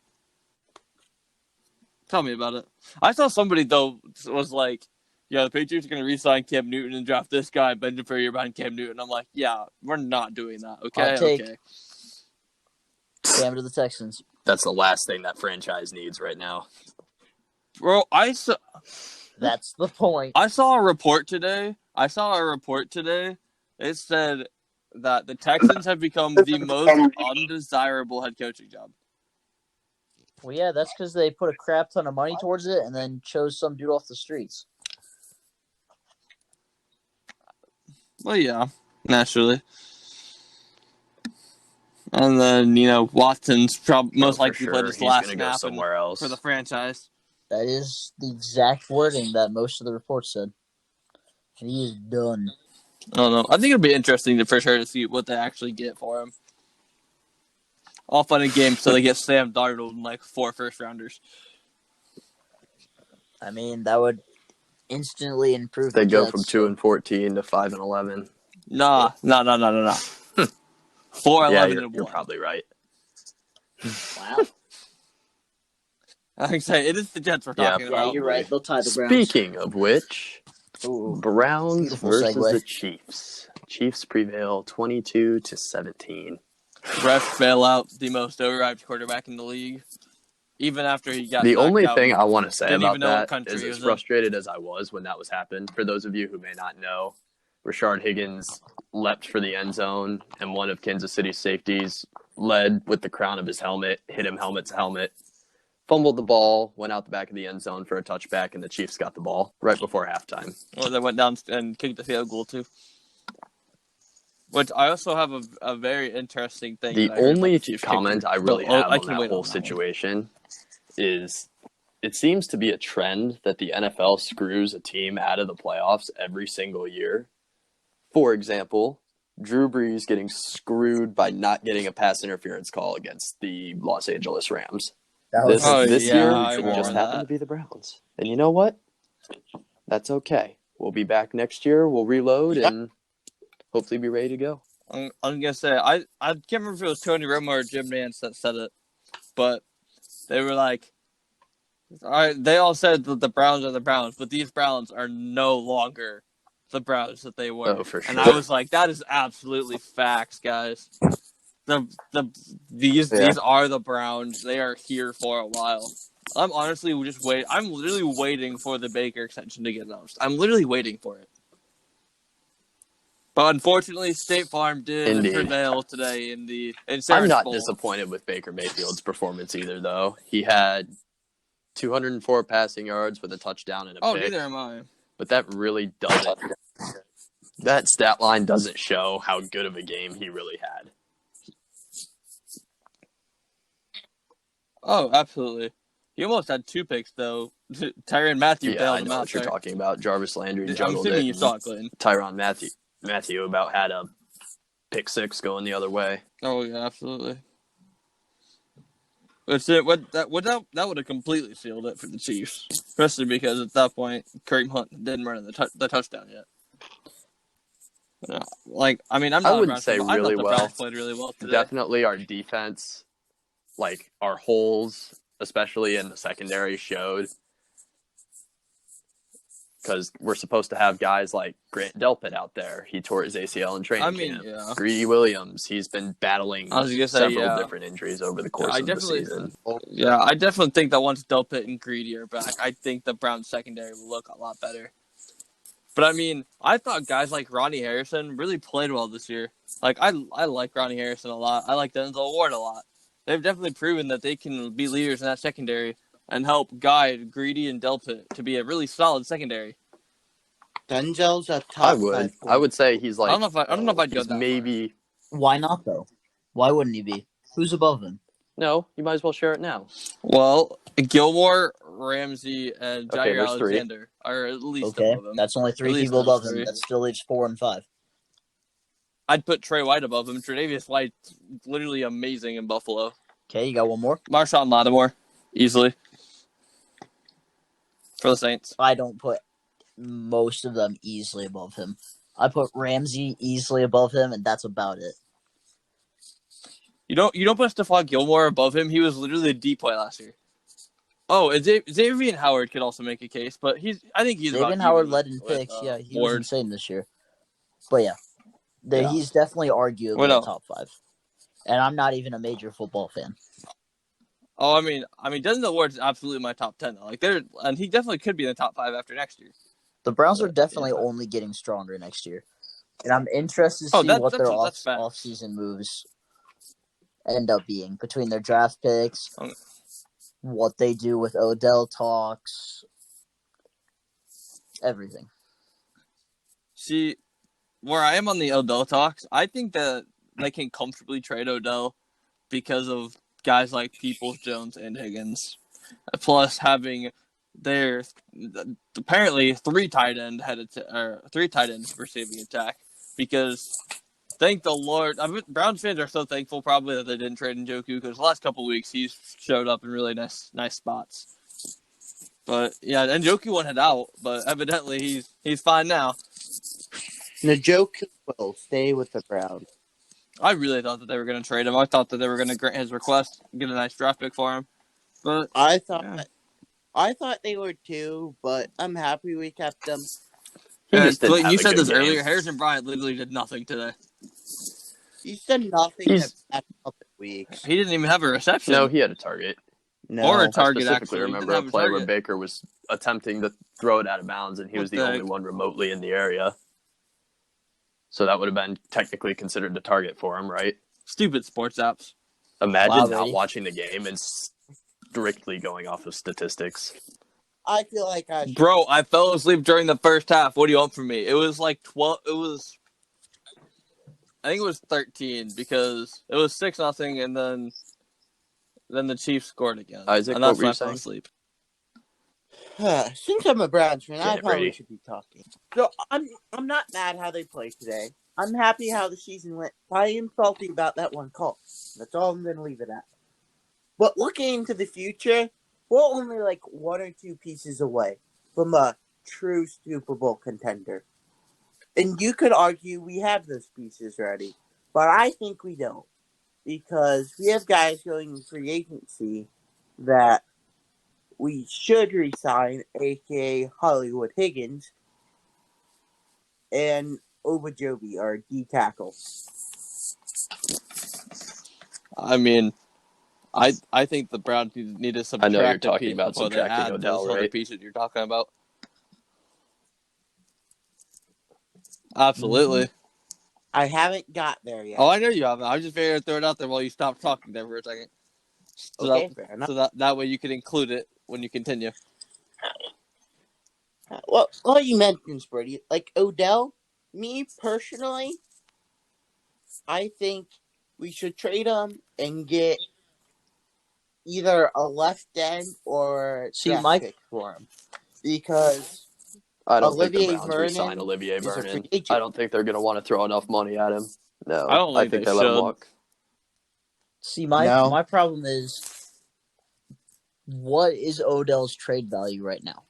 Tell me about it. I saw somebody, though, was like, yeah, the Patriots are going to re-sign Cam Newton and draft this guy, bend him for a year behind Cam Newton. I'm like, yeah, we're not doing that, okay? Okay. Cam to the Texans. That's the last thing that franchise needs right now. Bro, That's the point. I saw a report today. It said that the Texans have become the most undesirable head coaching job. Well, yeah, that's because they put a crap ton of money towards it and then chose some dude off the streets. Well, yeah, naturally. And then, Watson's most likely played his last snap somewhere else for the franchise. That is the exact wording that most of the reports said. And he is done. I don't know. I think it'll be interesting for sure to see what they actually get for him. All fun and games till they get Sam Darnold and 4 first-rounders. I mean, that would instantly improve. They go from 2-14 to 5-11. Nah. 4-11 and 1. You're probably right. Wow. I can say it is the Jets we're talking about. Yeah, you're right. They'll tie the Browns. Speaking of which, Browns versus the Chiefs. Chiefs prevail 22-17. Refs bail out the most overhyped quarterback in the league, even after he got. The only thing I want to say about that is, as frustrated as I was when that was happened, for those of you who may not know, Rashard Higgins leapt for the end zone, and one of Kansas City's safeties led with the crown of his helmet, hit him helmet to helmet, fumbled the ball, went out the back of the end zone for a touchback, and the Chiefs got the ball right before halftime. Or they went down and kicked the field goal, too. Which I also have a very interesting thing. The only comment I really have on that whole situation is it seems to be a trend that the NFL screws a team out of the playoffs every single year. For example, Drew Brees getting screwed by not getting a pass interference call against the Los Angeles Rams. This year, it just happened to be the Browns. And you know what? That's okay. We'll be back next year. We'll reload and hopefully be ready to go. I'm gonna say I can't remember if it was Tony Romo or Jim Nantz that said it, but they were like, all right, they all said that the Browns are the Browns, but these Browns are no longer the Browns that they were. Oh, for sure. And I was like, that is absolutely facts, guys. These are the Browns. They are here for a while. I'm honestly just I'm literally waiting for the Baker extension to get announced. I'm literally waiting for it. But unfortunately, State Farm did prevail today in I'm not Bowl. disappointed with Baker Mayfield's performance either, though. He had 204 passing yards with a touchdown and a pick. Neither am I. But that really doesn't. That stat line doesn't show how good of a game he really had. Oh, absolutely. He almost had 2 picks, though. Tyrann Mathieu bailed him out. I know what you're talking about. Jarvis Landry juggled I'm assuming it. You saw it, Clayton. Tyrann Mathieu about had a pick 6 going the other way. Oh, yeah, absolutely. That would have completely sealed it for the Chiefs, especially because at that point Kareem Hunt didn't run the touchdown yet. I wouldn't say really well. Browns played really well today. Definitely our defense, our holes, especially in the secondary, showed. Because we're supposed to have guys like Grant Delpit out there. He tore his ACL in training camp. Yeah. Greedy Williams, he's been battling several different injuries over the course of the season. Yeah, I definitely think that once Delpit and Greedy are back, I think the Browns secondary will look a lot better. But I thought guys like Ronnie Harrison really played well this year. I like Ronnie Harrison a lot. I like Denzel Ward a lot. They've definitely proven that they can be leaders in that secondary and help guide Greedy and Delpit to be a really solid secondary. Denzel's a top. I would say he's I don't know if I'd go that maybe. Far. Why not though? Why wouldn't he be? Who's above him? No, you might as well share it now. Well, Gilmore, Ramsey, and Jair Alexander are at least above him. That's only 3 people above him. That still leaves 4 and 5. I'd put Trey White above him. Tre'Davious White's literally amazing in Buffalo. Okay, you got one more? Marshawn Lattimore, easily. For the Saints. I don't put most of them easily above him. I put Ramsey easily above him, and that's about it. You don't put Stephon Gilmore above him. He was literally a deep play last year. Oh, and Xavier Howard could also make a case, but I think he's Xavier Howard led in picks. He was insane this year. But he's definitely arguably a top 5. And I'm not even a major football fan. Oh, Denzel Ward's absolutely my top 10 though. And he definitely could be in the top 5 after next year. The Browns are definitely only getting stronger next year. And I'm interested to see what their off-season moves end up being between their draft picks, what they do with Odell talks, everything. See, where I am on the Odell talks, I think that they can comfortably trade Odell because of guys like Peoples-Jones and Higgins. Plus having their apparently 3 tight ends receiving attack, because thank the Lord, Browns fans are so thankful probably that they didn't trade Njoku, because the last couple of weeks he's showed up in really nice spots. But yeah, Njoku wanted out, but evidently he's fine now. Njoku will stay with the Browns. I really thought that they were going to trade him. I thought that they were going to grant his request and get a nice draft pick for him. But I thought they were too, but I'm happy we kept them. You said this earlier. Harrison Bryant literally did nothing today. He said nothing the past couple weeks. He didn't even have a reception. No, he had a target. Or a target, I specifically remember a play where Baker was attempting to throw it out of bounds, and he was the only one remotely in the area. So that would have been technically considered a target for him, right? Stupid sports apps. Imagine not watching the game and strictly going off of statistics. I feel like Bro, I fell asleep during the first half. What do you want from me? It was like 12. I think it was 13 because it was 6-0, and then the Chiefs scored again. Isaac, and that's what were you when I fell saying? asleep. Since I'm a Browns fan, I probably Brady. should be talking. So I'm not mad how they played today. I'm happy how the season went. I am salty about that one call. That's all I'm going to leave it at. But looking into the future, we're only like 1 or 2 pieces away from a true Super Bowl contender. And you could argue we have those pieces ready. But I think we don't. Because we have guys going in free agency that we should resign, a.k.a. Hollywood Higgins and Obajobi, our D tackle. I mean, I think the Browns need to subtract I know you're a talking piece about before they subtracting add Odell, those other right? pieces you're talking about. Absolutely. I haven't got there yet. Oh, I know you haven't. I was just figuring to throw it out there while you stopped talking there for a second. Okay, fair enough. So that way you can include it when you continue. Well, you mentioned Brady. Like Odell, me personally, I think we should trade him and get either a left end or draft pick for him. Because I don't think the Olivier Browns re-sign Vernon Olivier is a free Vernon. agent. I don't think they're going to want to throw enough money at him. No, I don't think they they let him should. walk. See, my problem is, what is Odell's trade value right now?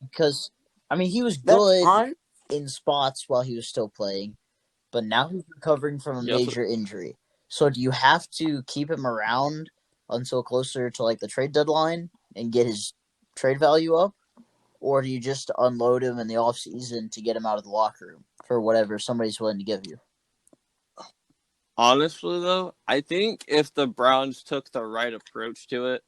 Because, I mean, he was good in spots while he was still playing, but now he's recovering from a major injury. So do you have to keep him around until closer to like the trade deadline and get his trade value up? Or do you just unload him in the offseason to get him out of the locker room for whatever somebody's willing to give you? Honestly, though, I think if the Browns took the right approach to it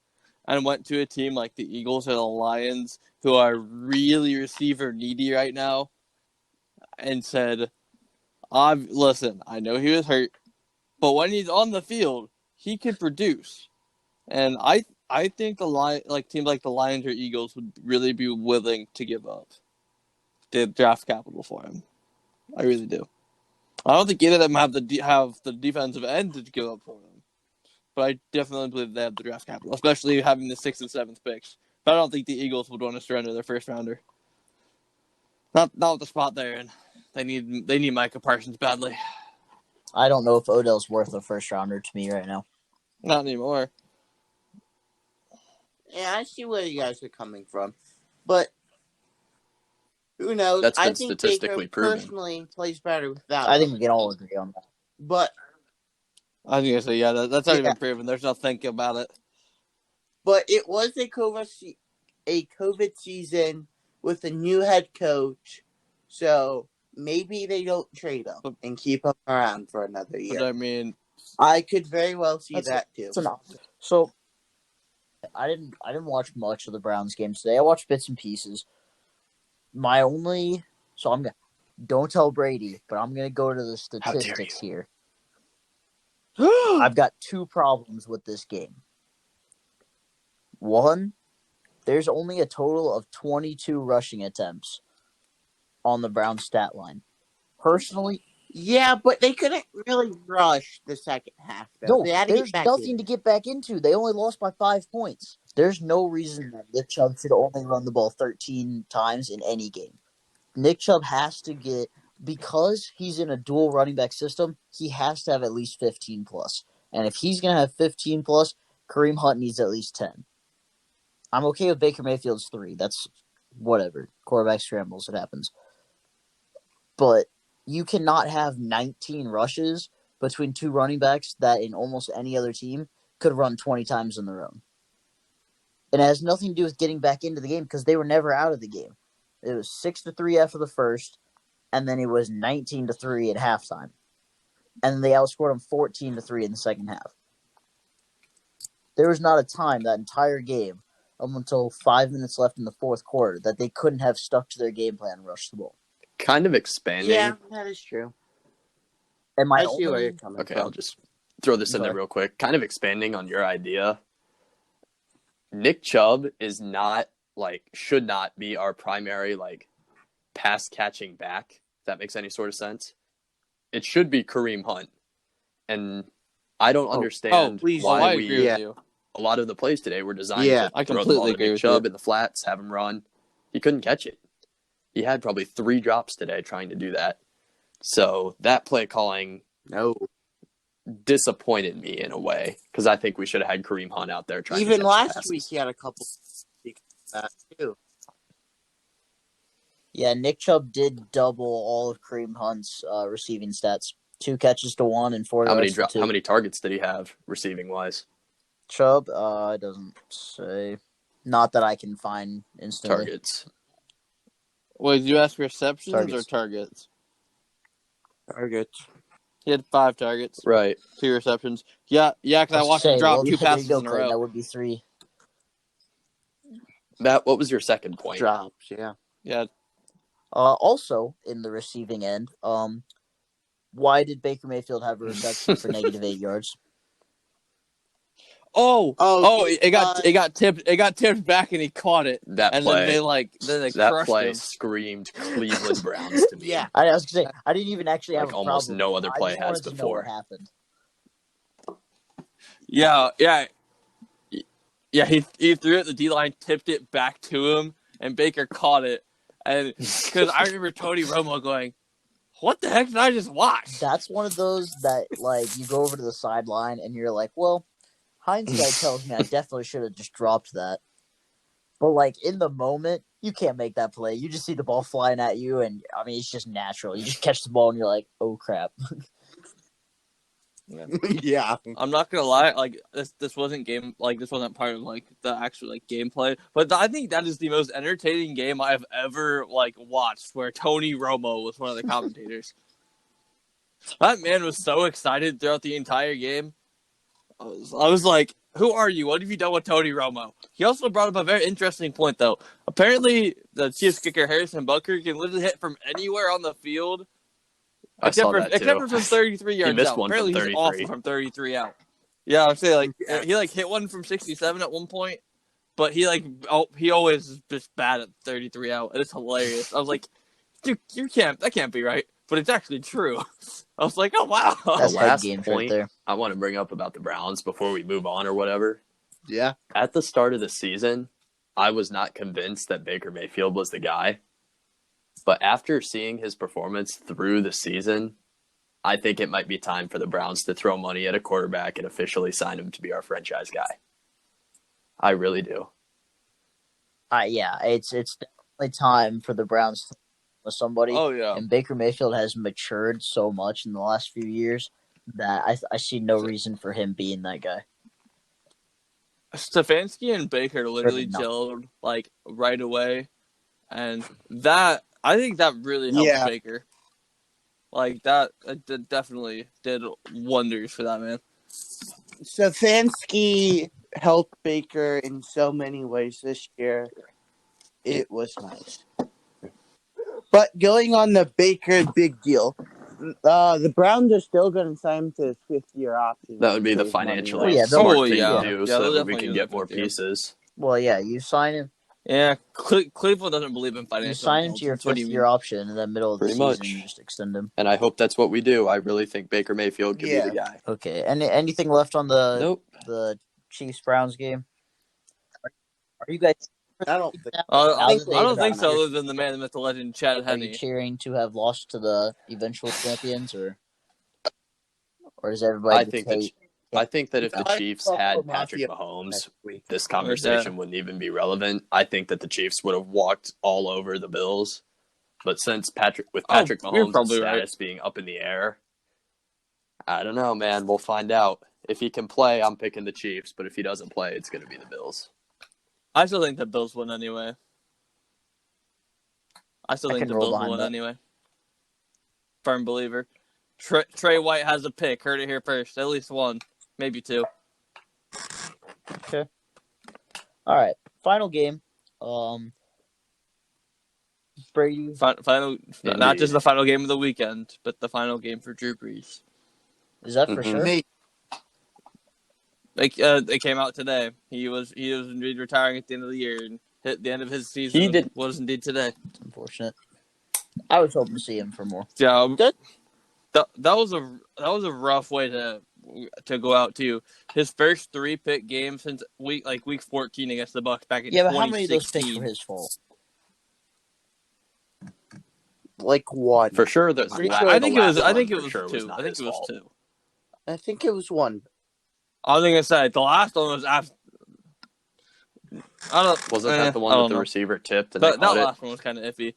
and went to a team like the Eagles or the Lions, who are really receiver needy right now, and said, listen, I know he was hurt, but when he's on the field, he can produce. And I think teams like the Lions or Eagles would really be willing to give up the draft capital for him. I really do. I don't think either of them have the defensive end to give up for them, but I definitely believe they have the draft capital, especially having the 6th and 7th picks. But I don't think the Eagles would want to surrender their first rounder. Not with the spot they're in. They need Micah Parsons badly. I don't know if Odell's worth a first rounder to me right now. Not anymore. Yeah, I see where you guys are coming from, but who knows? That's been I think statistically Baker proven. personally plays better without I him. think we can all agree on that. But I think I say that's already been proven. There's no thinking about it. But it was a COVID season with a new head coach, so maybe they don't trade him and keep him around for another year. But I mean, I could very well see that too. So I didn't watch much of the Browns game today. I watched bits and pieces. Don't tell Brady, but I'm gonna go to the statistics here. I've got 2 problems with this game. One, there's only a total of 22 rushing attempts on the Browns stat line. Personally, yeah, but they couldn't really rush the second half. Though. No, there's nothing to get back into. They only lost by 5 points. There's no reason that Nick Chubb should only run the ball 13 times in any game. Nick Chubb has to get, because he's in a dual running back system, he has to have at least 15 plus. And if he's going to have 15 plus, Kareem Hunt needs at least 10. I'm okay with Baker Mayfield's 3. That's whatever. Quarterback scrambles, it happens. But you cannot have 19 rushes between 2 running backs that in almost any other team could run 20 times in their own. It has nothing to do with getting back into the game because they were never out of the game. It was 6-3 after the first, and then it was 19-3 at halftime. And they outscored them 14-3 in the second half. There was not a time that entire game, up until 5 minutes left in the fourth quarter, that they couldn't have stuck to their game plan and rushed the ball. Kind of expanding. Yeah, that is true. I see where you're coming from. Okay, I'll just throw this in there real quick. Kind of expanding on your idea. Nick Chubb is should not be our primary pass catching back. If that makes any sort of sense. It should be Kareem Hunt, and I don't understand why I agree with you. A lot of the plays today were designed to throw the ball to Nick Chubb in the flats, have him run. He couldn't catch it. He had probably 3 drops today trying to do that. So that play calling disappointed me in a way because I think we should have had Kareem Hunt out there trying to catch Even last passes. week, he had a couple of that too. Yeah, Nick Chubb did double all of Kareem Hunt's receiving stats. 2 catches to 1 and 4 yards to 2. How many targets did he have receiving wise? Chubb, it doesn't say. Not that I can find instantly. Targets. Wait, did you ask receptions Targets. or targets? Targets. He had 5 targets. Right. 2 receptions. Yeah, because I watched him drop 2 passes there you go, in a Clayton. row. That would be 3. Matt, what was your second point? Drops, yeah. Yeah. Also, in the receiving end, why did Baker Mayfield have a reception for negative 8 yards? It got tipped back and he caught it. That and play, then they that crushed play him. screamed Cleveland Browns to me. Yeah. I was gonna say I didn't even actually have Like a almost problem. no other play I just has wanted to know before. what happened. Yeah, he threw it, the D-line tipped it back to him, and Baker caught it. And because I remember Tony Romo going, what the heck did I just watch? That's one of those that, like, you go over to the sideline and you're like, well, hindsight tells me I definitely should have just dropped that. But, like, in the moment, you can't make that play. You just see the ball flying at you, and, I mean, it's just natural. You just catch the ball and you're like, oh, crap. Yeah. I'm not gonna lie, like this wasn't part of like the actual like gameplay, but I think that is the most entertaining game I've ever like watched, where Tony Romo was one of the commentators. That man was so excited throughout the entire game. I was like, who are you? What have you done with Tony Romo? He also brought up a very interesting point, though. Apparently, the Chiefs kicker Harrison Butker can literally hit from anywhere on the field. Except for from 33 yards He missed out. one Apparently, from he's 33. awful from 33 out. Yeah, I'd say he hit one from 67 at one point, but he always is just bad at 33 out. And it's hilarious. I was like, dude, that can't be right. But it's actually true. I was like, oh wow. That's The head last games point right there. I want to bring up about the Browns before we move on or whatever. Yeah. At the start of the season, I was not convinced that Baker Mayfield was the guy. But after seeing his performance through the season, I think it might be time for the Browns to throw money at a quarterback and officially sign him to be our franchise guy. I really do. Yeah, it's definitely time for the Browns to with somebody. Oh yeah. And Baker Mayfield has matured so much in the last few years that I see no reason for him being that guy. Stefanski and Baker literally gelled like right away, and that I think that really helped Baker. Like that definitely did wonders for that man. Stefanski helped Baker in so many ways this year. It was nice. But going on the Baker big deal, the Browns are still going to sign him to his 5th-year option. That would be the financially smart thing to do so that we can get more pieces. Well, yeah, you sign him. Yeah, Cleveland doesn't believe in financial. You sign him to your 5th-year option in the middle of the season. You just extend him. And I hope that's what we do. I really think Baker Mayfield could be the guy. Okay. Anything left on the Chiefs-Browns game? Are you guys? I don't think. I don't think so. Other than the man, the myth, the legend, Chad Henne. Are you cheering to have lost to the eventual champions, or is everybody? I think that if the Chiefs had Patrick Mahomes, this conversation wouldn't even be relevant. I think that the Chiefs would have walked all over the Bills. But since Patrick Mahomes' status being up in the air, I don't know, man. We'll find out. If he can play, I'm picking the Chiefs. But if he doesn't play, it's going to be the Bills. I still think the Bills win anyway. Firm believer. Trey White has a pick. Heard it here first. At least one. Maybe 2. Okay. All right. Final game. Brady. Final. Not just the final game of the weekend, but the final game for Drew Brees. Is that for sure? They came out today. He was indeed retiring at the end of the year, and hit the end of his season was indeed today. It's unfortunate. I was hoping to see him for more. Yeah, that was a rough way to go out too. His first 3-pick game since week 14 against the Bucs back in 2016. Yeah, but how many of those picks were his fault? Like what? For sure, I think it was 2. I think it was 2. I think it was 1. I was gonna say the last one was after. Wasn't that the one that the receiver tipped? And that last one was kind of iffy.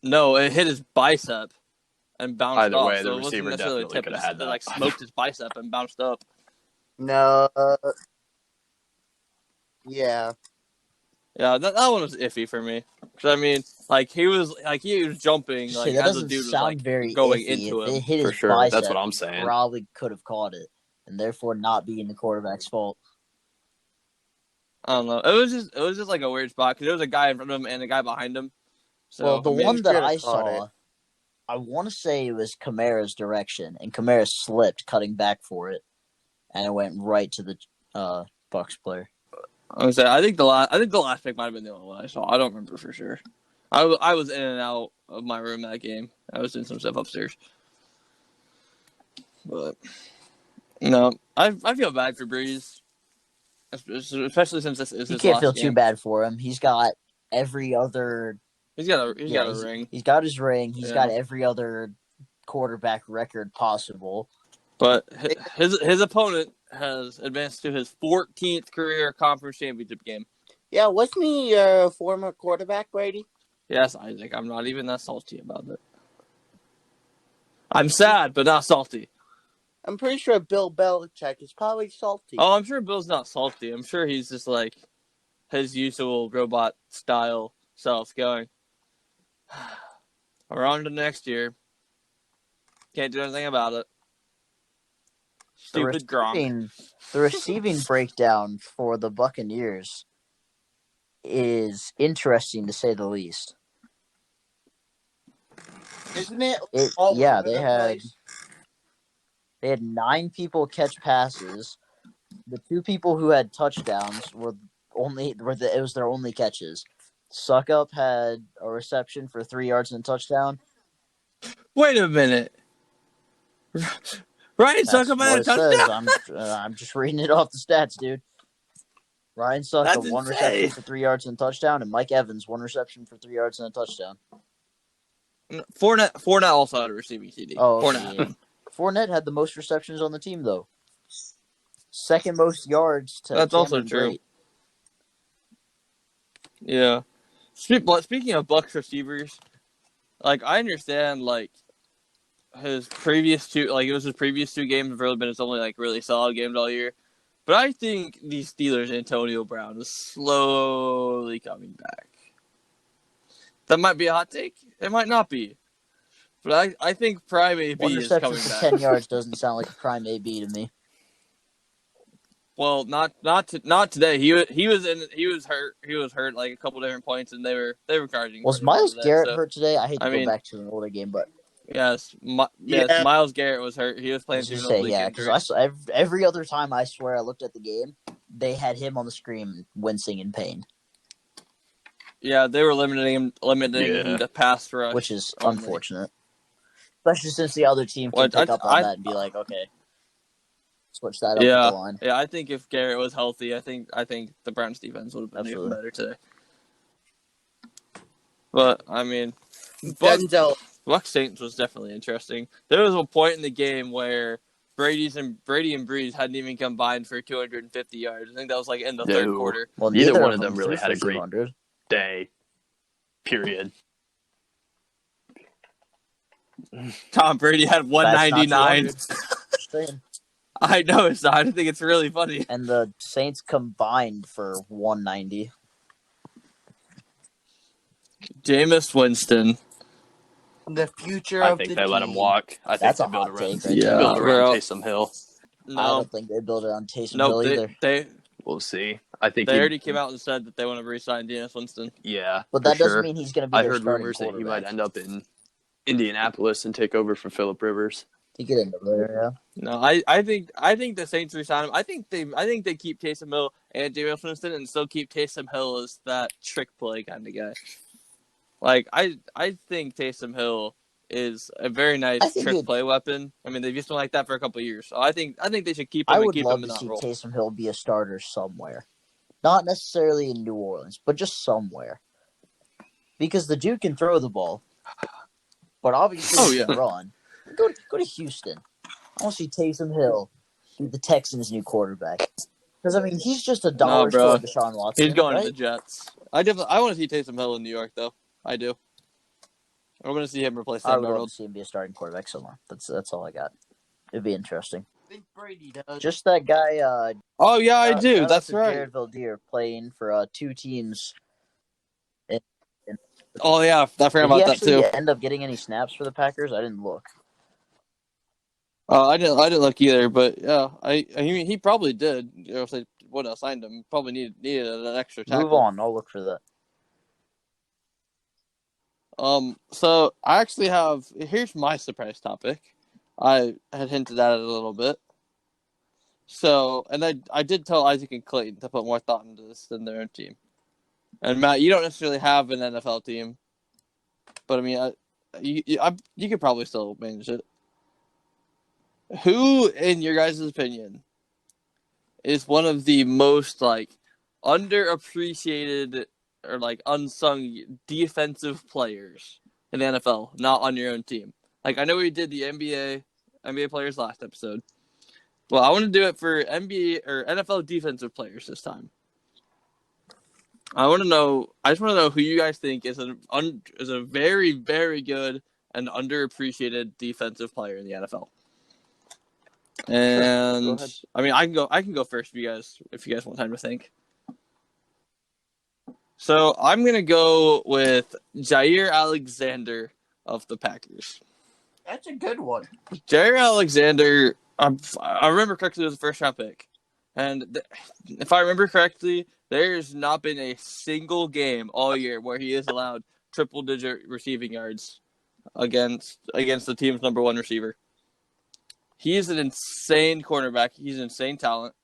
No, it hit his bicep and bounced Either off. way, so the it wasn't receiver necessarily a definitely tip. could It have had that. like smoked his bicep and bounced up. No. Yeah. Yeah, that one was iffy for me. Because I mean, like he was jumping Say, like that as the doesn't dude was sound like very going iffy. into If it him. hit For his sure. bicep, That's what I'm saying. probably could have caught it, and therefore not being the quarterback's fault. I don't know. It was just like a weird spot because there was a guy in front of him and a guy behind him. So Well, the I mean, one that could've I caught saw, I want to say it was Kamara's direction, and Kamara slipped, cutting back for it, and it went right to the Bucks player. I would say I think the last pick might have been the only one I saw. I don't remember for sure. I was in and out of my room that game. I was doing some stuff upstairs. But no, I feel bad for Breeze, especially since this is You his can't last feel game. too bad for him. He's got every other. He's got a ring. He's got his ring. He's Yeah. got every other quarterback record possible. But his opponent has advanced to his 14th career conference championship game. Yeah, wasn't he a former quarterback, Brady? Yes, Isaac. I'm not even that salty about it. I'm sad, but not salty. I'm pretty sure Bill Belichick is probably salty. Oh, I'm sure Bill's not salty. I'm sure he's just like his usual robot style self going. We're on to next year. Can't do anything about it. Stupid Gronk. The receiving breakdown for the Buccaneers is interesting to say the least. Isn't it? Yeah, they had 9 people catch passes. The 2 people who had touchdowns it was their only catches. Suckup had a reception for 3 yards and a touchdown. Wait a minute. Ryan Suckup had a touchdown? I'm just reading it off the stats, dude. Ryan Suckup, That's 1 insane. reception for 3 yards and a touchdown, and Mike Evans, 1 reception for 3 yards and a touchdown. Fournette also had a receiving TD. Oh, Fournette. okay. Fournette had the most receptions on the team, though. Second most yards to That's Cameron also true. Brate. Yeah. Speaking of Bucks receivers, like I understand, like his previous 2 games have really been his only like really solid games all year. But I think the Steelers' Antonio Brown is slowly coming back. That might be a hot take. It might not be. But I think Prime AB 1 is reception coming for back. 10 yards doesn't sound like a prime AB to me. Well, not today. He was hurt. He was hurt like a couple different points, and they were charging. Was Myles Garrett hurt today? I hate to go back to an older game, but yes, Myles Garrett was hurt. He was playing through an oblique injury. Because I saw every other time I swear I looked at the game, they had him on the screen wincing in pain. Yeah, they were limiting him to pass rush, which is only. Unfortunate, especially since the other team can pick up on that and be like, okay, switch that up with the line. Yeah, I think if Garrett was healthy, I think the Browns defense would have been even better today. But I mean, Bucs Saints was definitely interesting. There was a point in the game where Brady and Breeze hadn't even combined for 250 yards. I think that was like in the third quarter. Well, neither one of them really had a great day. Period. Tom Brady had 199. I know it's not. I think it's really funny. And the Saints combined for 190. Jameis Winston. The future of the team. I think they let him walk. I think That's they a built hot around, take. built around Taysom Hill. No. I don't think they built it on Taysom Hill either. We'll see. I think they already came out and said that they want to re-sign Jameis Winston. Yeah, but that doesn't mean he's going to be. I heard rumors that he might end up in Indianapolis and take over for Phillip Rivers. He could end up there, yeah. No, I think the Saints re-sign him. I think they keep Taysom Hill and Jameis Winston and still keep Taysom Hill as that trick play kind of guy. Like I think Taysom Hill is a very nice trick play weapon. I mean, they've used him like that for a couple of years, so I think they should keep him. I would keep love him in to that see role. Taysom Hill be a starter somewhere, not necessarily in New Orleans, but just somewhere, because the dude can throw the ball, but obviously he can run. Go to Houston. I want to see Taysom Hill be the Texans' new quarterback. Because, I mean, he's just a dollar short of Deshaun Watson. He's going to the Jets. I want to see Taysom Hill in New York, though. I do. I want to see him replace I Sam would love Darnold. to see him be a starting quarterback somewhere. That's all I got. It'd be interesting. I think Brady does. Just that guy. Oh yeah, I do. Shout That's out to right. Jared Valdir playing for 2 teams. Oh yeah, I forgot Did he about that actually too. end up getting any snaps for the Packers? I didn't look. I didn't look either, but yeah, I mean he probably did. You know, if they would have signed him, probably needed an extra tackle. Move on. I'll look for that. So I actually have. Here's my surprise topic. I had hinted at it a little bit. So, and I did tell Isaac and Clayton to put more thought into this than their own team. And Matt, you don't necessarily have an NFL team, but I mean, you could probably still manage it. Who, in your guys' opinion, is one of the most underappreciated or unsung defensive players in the NFL, not on your own team? Like, I know we did the NBA players last episode. Well, I want to do it for NBA or NFL defensive players this time. I just want to know who you guys think is a very, very good and underappreciated defensive player in the NFL. And Sure. I mean, I can go first if you guys want time to think. So I'm gonna go with Jair Alexander of the Packers. That's a good one. Jair Alexander, I remember correctly, was a first-round pick. And if I remember correctly, there's not been a single game all year where he is allowed triple-digit receiving yards against the team's number one receiver. He's an insane cornerback. He's an insane talent.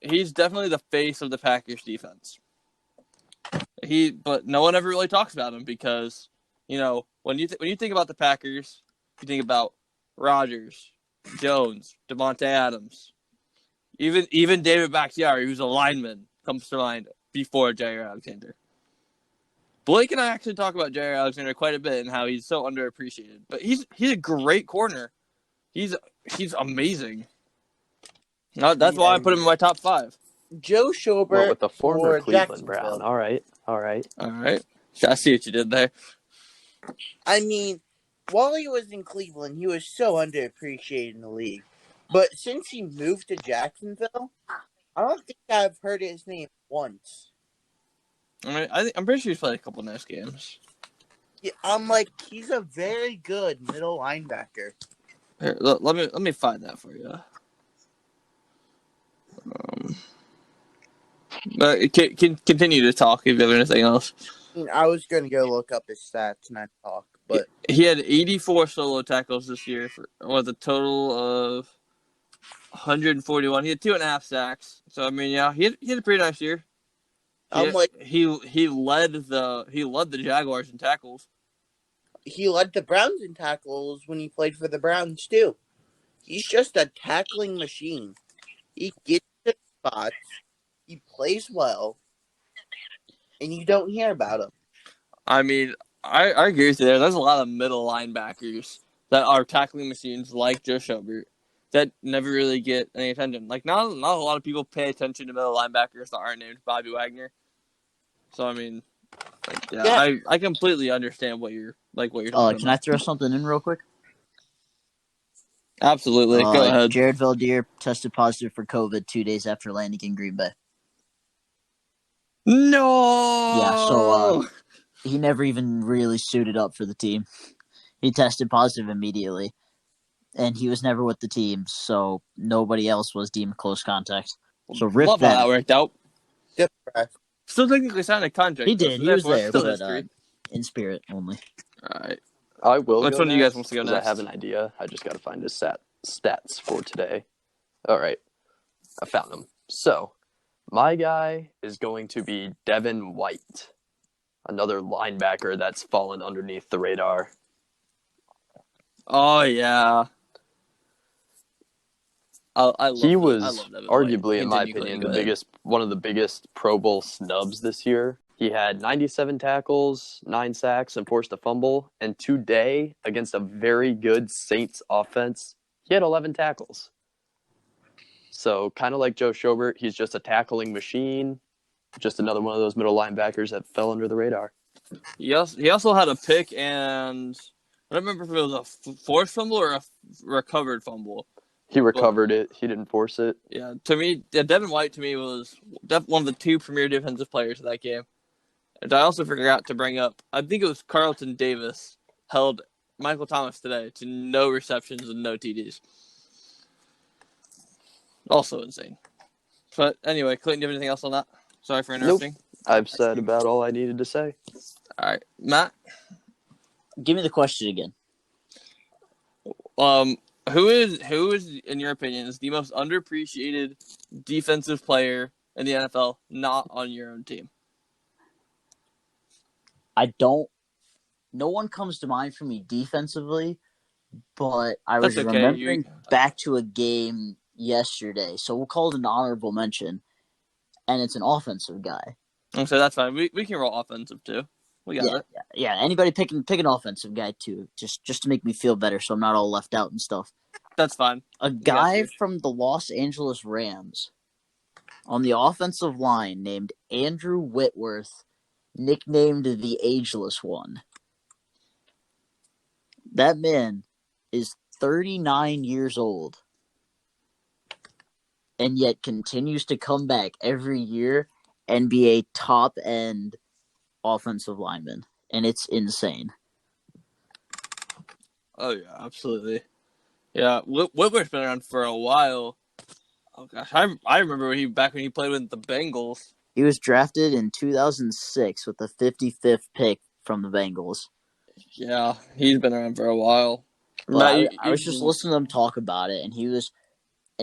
He's definitely the face of the Packers defense. But no one ever really talks about him because, when you think about the Packers, you think about Rodgers, Jones, Devontae Adams, even David Bakhtiari, who's a lineman, comes to mind before Jair Alexander. Blake and I actually talk about Jair Alexander quite a bit and how he's so underappreciated. But he's a great corner. He's amazing. That's why I put him in my top 5. Joe Schobert Well, with the former or Cleveland Jacksonville. Brown. All right. All right. I see what you did there. I mean, while he was in Cleveland, he was so underappreciated in the league. But since he moved to Jacksonville, I don't think I've heard his name once. I mean, I'm pretty sure he's played a couple nice games. Yeah, he's a very good middle linebacker. Here, let me find that for you. But continue to talk if you have anything else. I was going to go look up his stats and not talk, but He had 84 solo tackles this year with a total of 141. He had 2.5 sacks. So I mean, yeah, he had a pretty nice year. He led the Jaguars in tackles. He led the Browns in tackles when he played for the Browns too. He's just a tackling machine. He gets to spots. He plays well, and you don't hear about him. I mean, I agree with you there. There's a lot of middle linebackers that are tackling machines like Joe Schobert that never really get any attention. Not a lot of people pay attention to middle linebackers that aren't named Bobby Wagner. So I mean, I completely understand what you're talking about. Can I throw something in real quick? Absolutely. Go ahead. Jared Valdir tested positive for COVID 2 days after landing in Green Bay. No. Yeah, so he never even really suited up for the team. He tested positive immediately, and he was never with the team, so nobody else was deemed close contact. So rip Love that. how that worked out. Yep. Still technically signed a contract. He did. So he was there, still but history. In spirit only. All right. I will. Which one do you guys want to go next? I have an idea. I just got to find his stats for today. All right. I found them. So, my guy is going to be Devin White, another linebacker that's fallen underneath the radar. Oh, yeah. He was arguably, in my opinion, one of the biggest Pro Bowl snubs this year. He had 97 tackles, 9 sacks, and forced a fumble. And today, against a very good Saints offense, he had 11 tackles. So, kind of like Joe Schobert, he's just a tackling machine. Just another one of those middle linebackers that fell under the radar. He also had a pick, and I don't remember if it was a forced fumble or a recovered fumble. He recovered it. He didn't force it. Yeah, to me, Devin White to me was one of the two premier defensive players of that game. And I also forgot to bring up, I think it was Carlton Davis held Michael Thomas today to no receptions and no TDs. Also insane. But anyway, Clayton, do you have anything else on that? Sorry for interrupting. Nope. I've said about all I needed to say. All right, Matt. Give me the question again. Who is in your opinion is the most underappreciated defensive player in the NFL not on your own team? No one comes to mind for me defensively, but I was That's okay. remembering back to a game yesterday, so we'll call it an honorable mention, and it's an offensive guy. So that's fine. We can roll offensive too. We got it. Yeah. Anybody pick an offensive guy too, just to make me feel better, so I'm not all left out and stuff. That's fine. A guy from the Los Angeles Rams on the offensive line named Andrew Whitworth, nicknamed the Ageless One. That man is 39 years old and yet continues to come back every year and be a top-end offensive lineman. And it's insane. Oh, yeah, absolutely. Yeah, Whitworth's been around for a while. Oh, gosh. I remember back when he played with the Bengals. He was drafted in 2006 with the 55th pick from the Bengals. Yeah, he's been around for a while. Well, I was just listening to them talk about it, and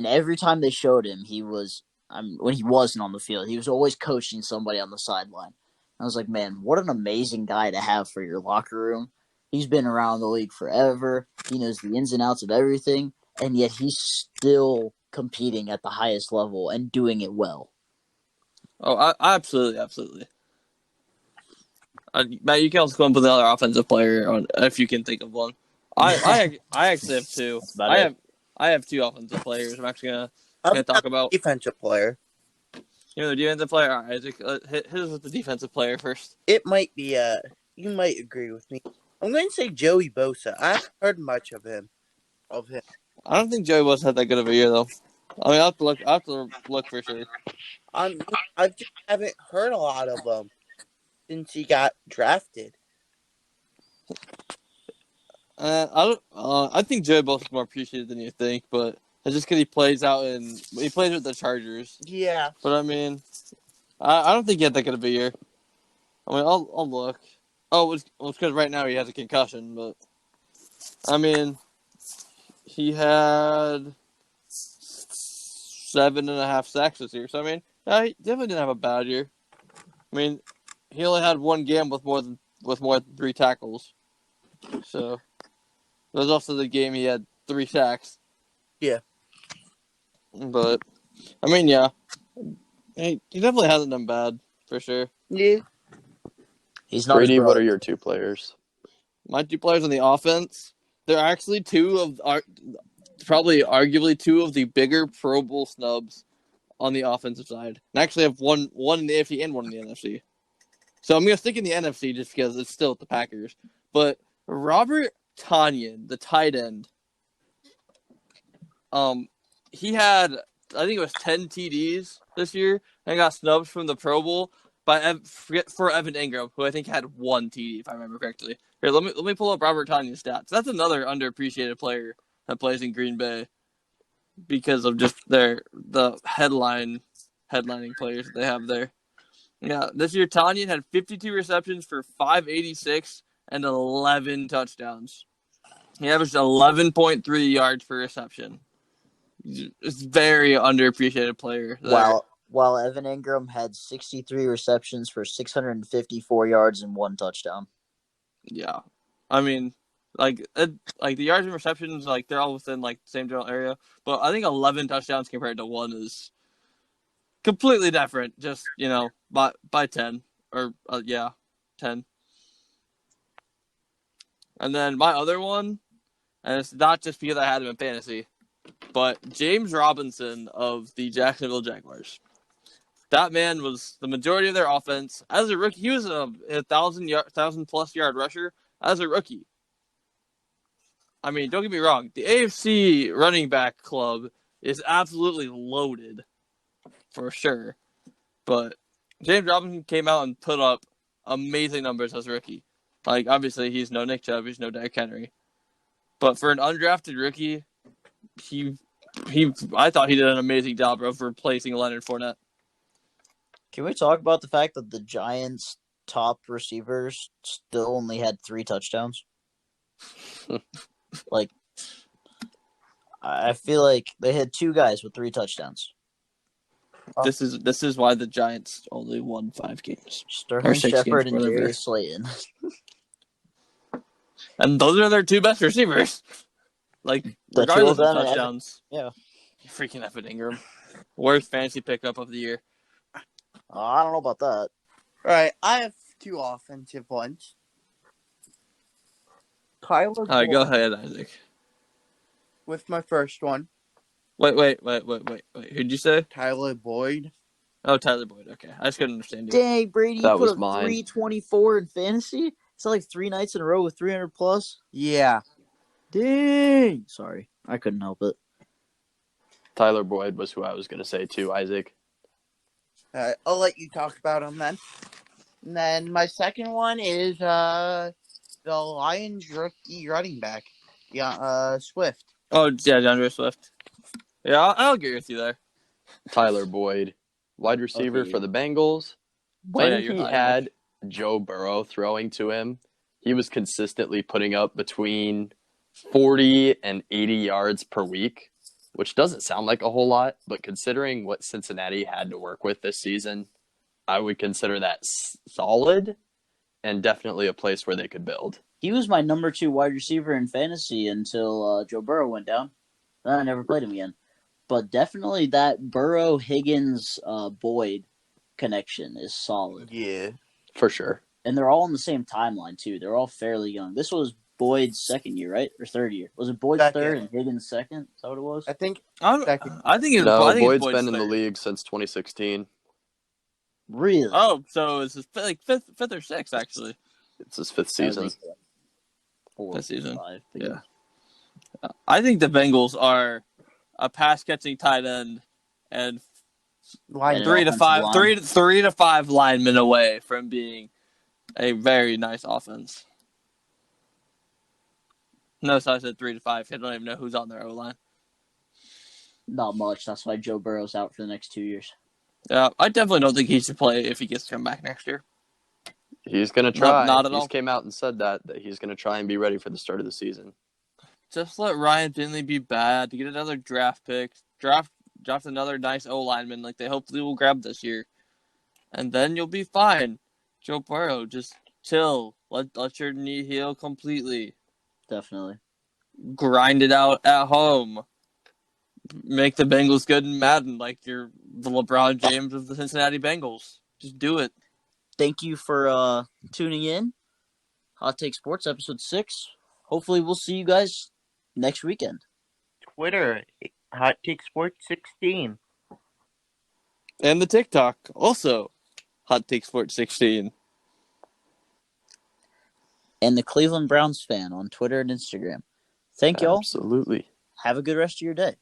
every time they showed him, when he wasn't on the field, he was always coaching somebody on the sideline. I was like, man, what an amazing guy to have for your locker room. He's been around the league forever. He knows the ins and outs of everything, and yet he's still competing at the highest level and doing it well. Oh, absolutely. Matt, you can also come up with another offensive player if you can think of one. I actually have two. I have two offensive players. I'm actually gonna talk about defensive player. You know the defensive player. All right, Isaac, hit us with the defensive player first. It might be you might agree with me. I'm going to say Joey Bosa. I haven't heard much of him. I don't think Joey Bosa had that good of a year though. I mean, I have to look for sure. I just haven't heard a lot of him since he got drafted. I think Joey Bosa is more appreciated than you think, but it's just because he plays with the Chargers. Yeah. But I mean, I don't think he had that good of a year. I mean, I'll look. Oh, it's because right now he has a concussion, but I mean, he had 7.5 sacks this year. So I mean, he definitely didn't have a bad year. I mean, he only had one game with more than 3 tackles. So there was also the game he had 3 sacks. Yeah. But I mean, yeah, he definitely hasn't done bad for sure. Yeah. He's not. Brady, what are your 2 players? My 2 players on the offense, they're actually probably arguably 2 of the bigger Pro Bowl snubs on the offensive side. And I actually have one in the AFC and one in the NFC. So I'm going to stick in the NFC just because it's still at the Packers. But Robert Tanyan, the tight end, he had, I think it was 10 TDs this year and got snubbed from the Pro Bowl for Evan Ingram, who I think had 1 TD, if I remember correctly. Here, let me pull up Robert Tanyan's stats. That's another underappreciated player that plays in Green Bay because of just the headlining players that they have there. Yeah, this year Tanyan had 52 receptions for 586 and 11 touchdowns. He averaged 11.3 yards per reception. It's a very underappreciated player. While Evan Ingram had 63 receptions for 654 yards and 1 touchdown. Yeah, I mean, like the yards and receptions, like they're all within like the same general area, but I think 11 touchdowns compared to 1 is completely different. Just by 10 or 10. And then my other one, and it's not just because I had him in fantasy, but James Robinson of the Jacksonville Jaguars. That man was the majority of their offense. As a rookie, he was a 1,000+ yard rusher as a rookie. I mean, don't get me wrong. The AFC running back club is absolutely loaded, for sure. But James Robinson came out and put up amazing numbers as a rookie. Like, obviously, he's no Nick Chubb, he's no Derrick Henry. But for an undrafted rookie, I thought he did an amazing job of replacing Leonard Fournette. Can we talk about the fact that the Giants' top receivers still only had 3 touchdowns? Like, I feel like they had 2 guys with 3 touchdowns. This is why the Giants only won 5 games. Sterling 6 Shepard games, and whatever. Darius Slayton. And those are their 2 best receivers. Like, The 2 regardless of them of and touchdowns. yeah. Freaking Evan Ingram. Worst fantasy pickup of the year. I don't know about that. All right, I have 2 offensive ones. Tyler All right, Boyd go ahead, Isaac. with my first one. Wait. Who'd you say? Tyler Boyd. Oh, Tyler Boyd. Okay. I just couldn't understand you. Dang, Brady, That you was put up mine. 324 in fantasy? Is that like 3 nights in a row with 300 plus? Yeah. Dang. Sorry, I couldn't help it. Tyler Boyd was who I was going to say too, Isaac. I'll let you talk about him then. And then my second one is the Lions rookie running back, Swift. Oh, yeah, DeAndre Swift. Yeah, I'll agree with you there. Tyler Boyd, wide receiver Okay. for the Bengals. Oh, yeah, When you're he high, had Joe Burrow throwing to him, he was consistently putting up between 40 and 80 yards per week, which doesn't sound like a whole lot, but considering what Cincinnati had to work with this season, I would consider that solid and definitely a place where they could build. He was my number 2 wide receiver in fantasy until Joe Burrow went down. Then I never played him again. But definitely that Burrow-Higgins-Boyd connection is solid. Yeah. For sure. And they're all on the same timeline, too. They're all fairly young. This was Boyd's second year, right? Or third year? Was it Boyd's Second. third and Higgins' second? Is that what it was? I think Second. I think it's Boyd's Boyd's been in the third. league since 2016. Really? Oh, so it's his fifth or sixth, actually. It's his 5th season. 4, This season. 5. Yeah. I think the Bengals are a pass-catching tight end and line 3 to 5 offensive line. 3 to 5 linemen away from being a very nice offense. No, so I said 3 to 5. I don't even know who's on their O-line. Not much. That's why Joe Burrow's out for the next 2 years. Yeah, I definitely don't think he should play if he gets to come back next year. He's going to try. Not at He's all. came out and said that he's going to try and be ready for the start of the season. Just let Ryan Finley be bad to get another draft pick. Draft another nice O-lineman like they hopefully will grab this year. And then you'll be fine. Joe Burrow, just chill. Let your knee heal completely. Definitely. Grind it out at home. Make the Bengals good in Madden like you're the LeBron James of the Cincinnati Bengals. Just do it. Thank you for tuning in. Hot Take Sports, episode 6. Hopefully we'll see you guys next weekend. Twitter, Hot Take Sports 16. And the TikTok, also Hot Take Sports 16. And the Cleveland Browns fan on Twitter and Instagram. Thank y'all. Absolutely. Have a good rest of your day.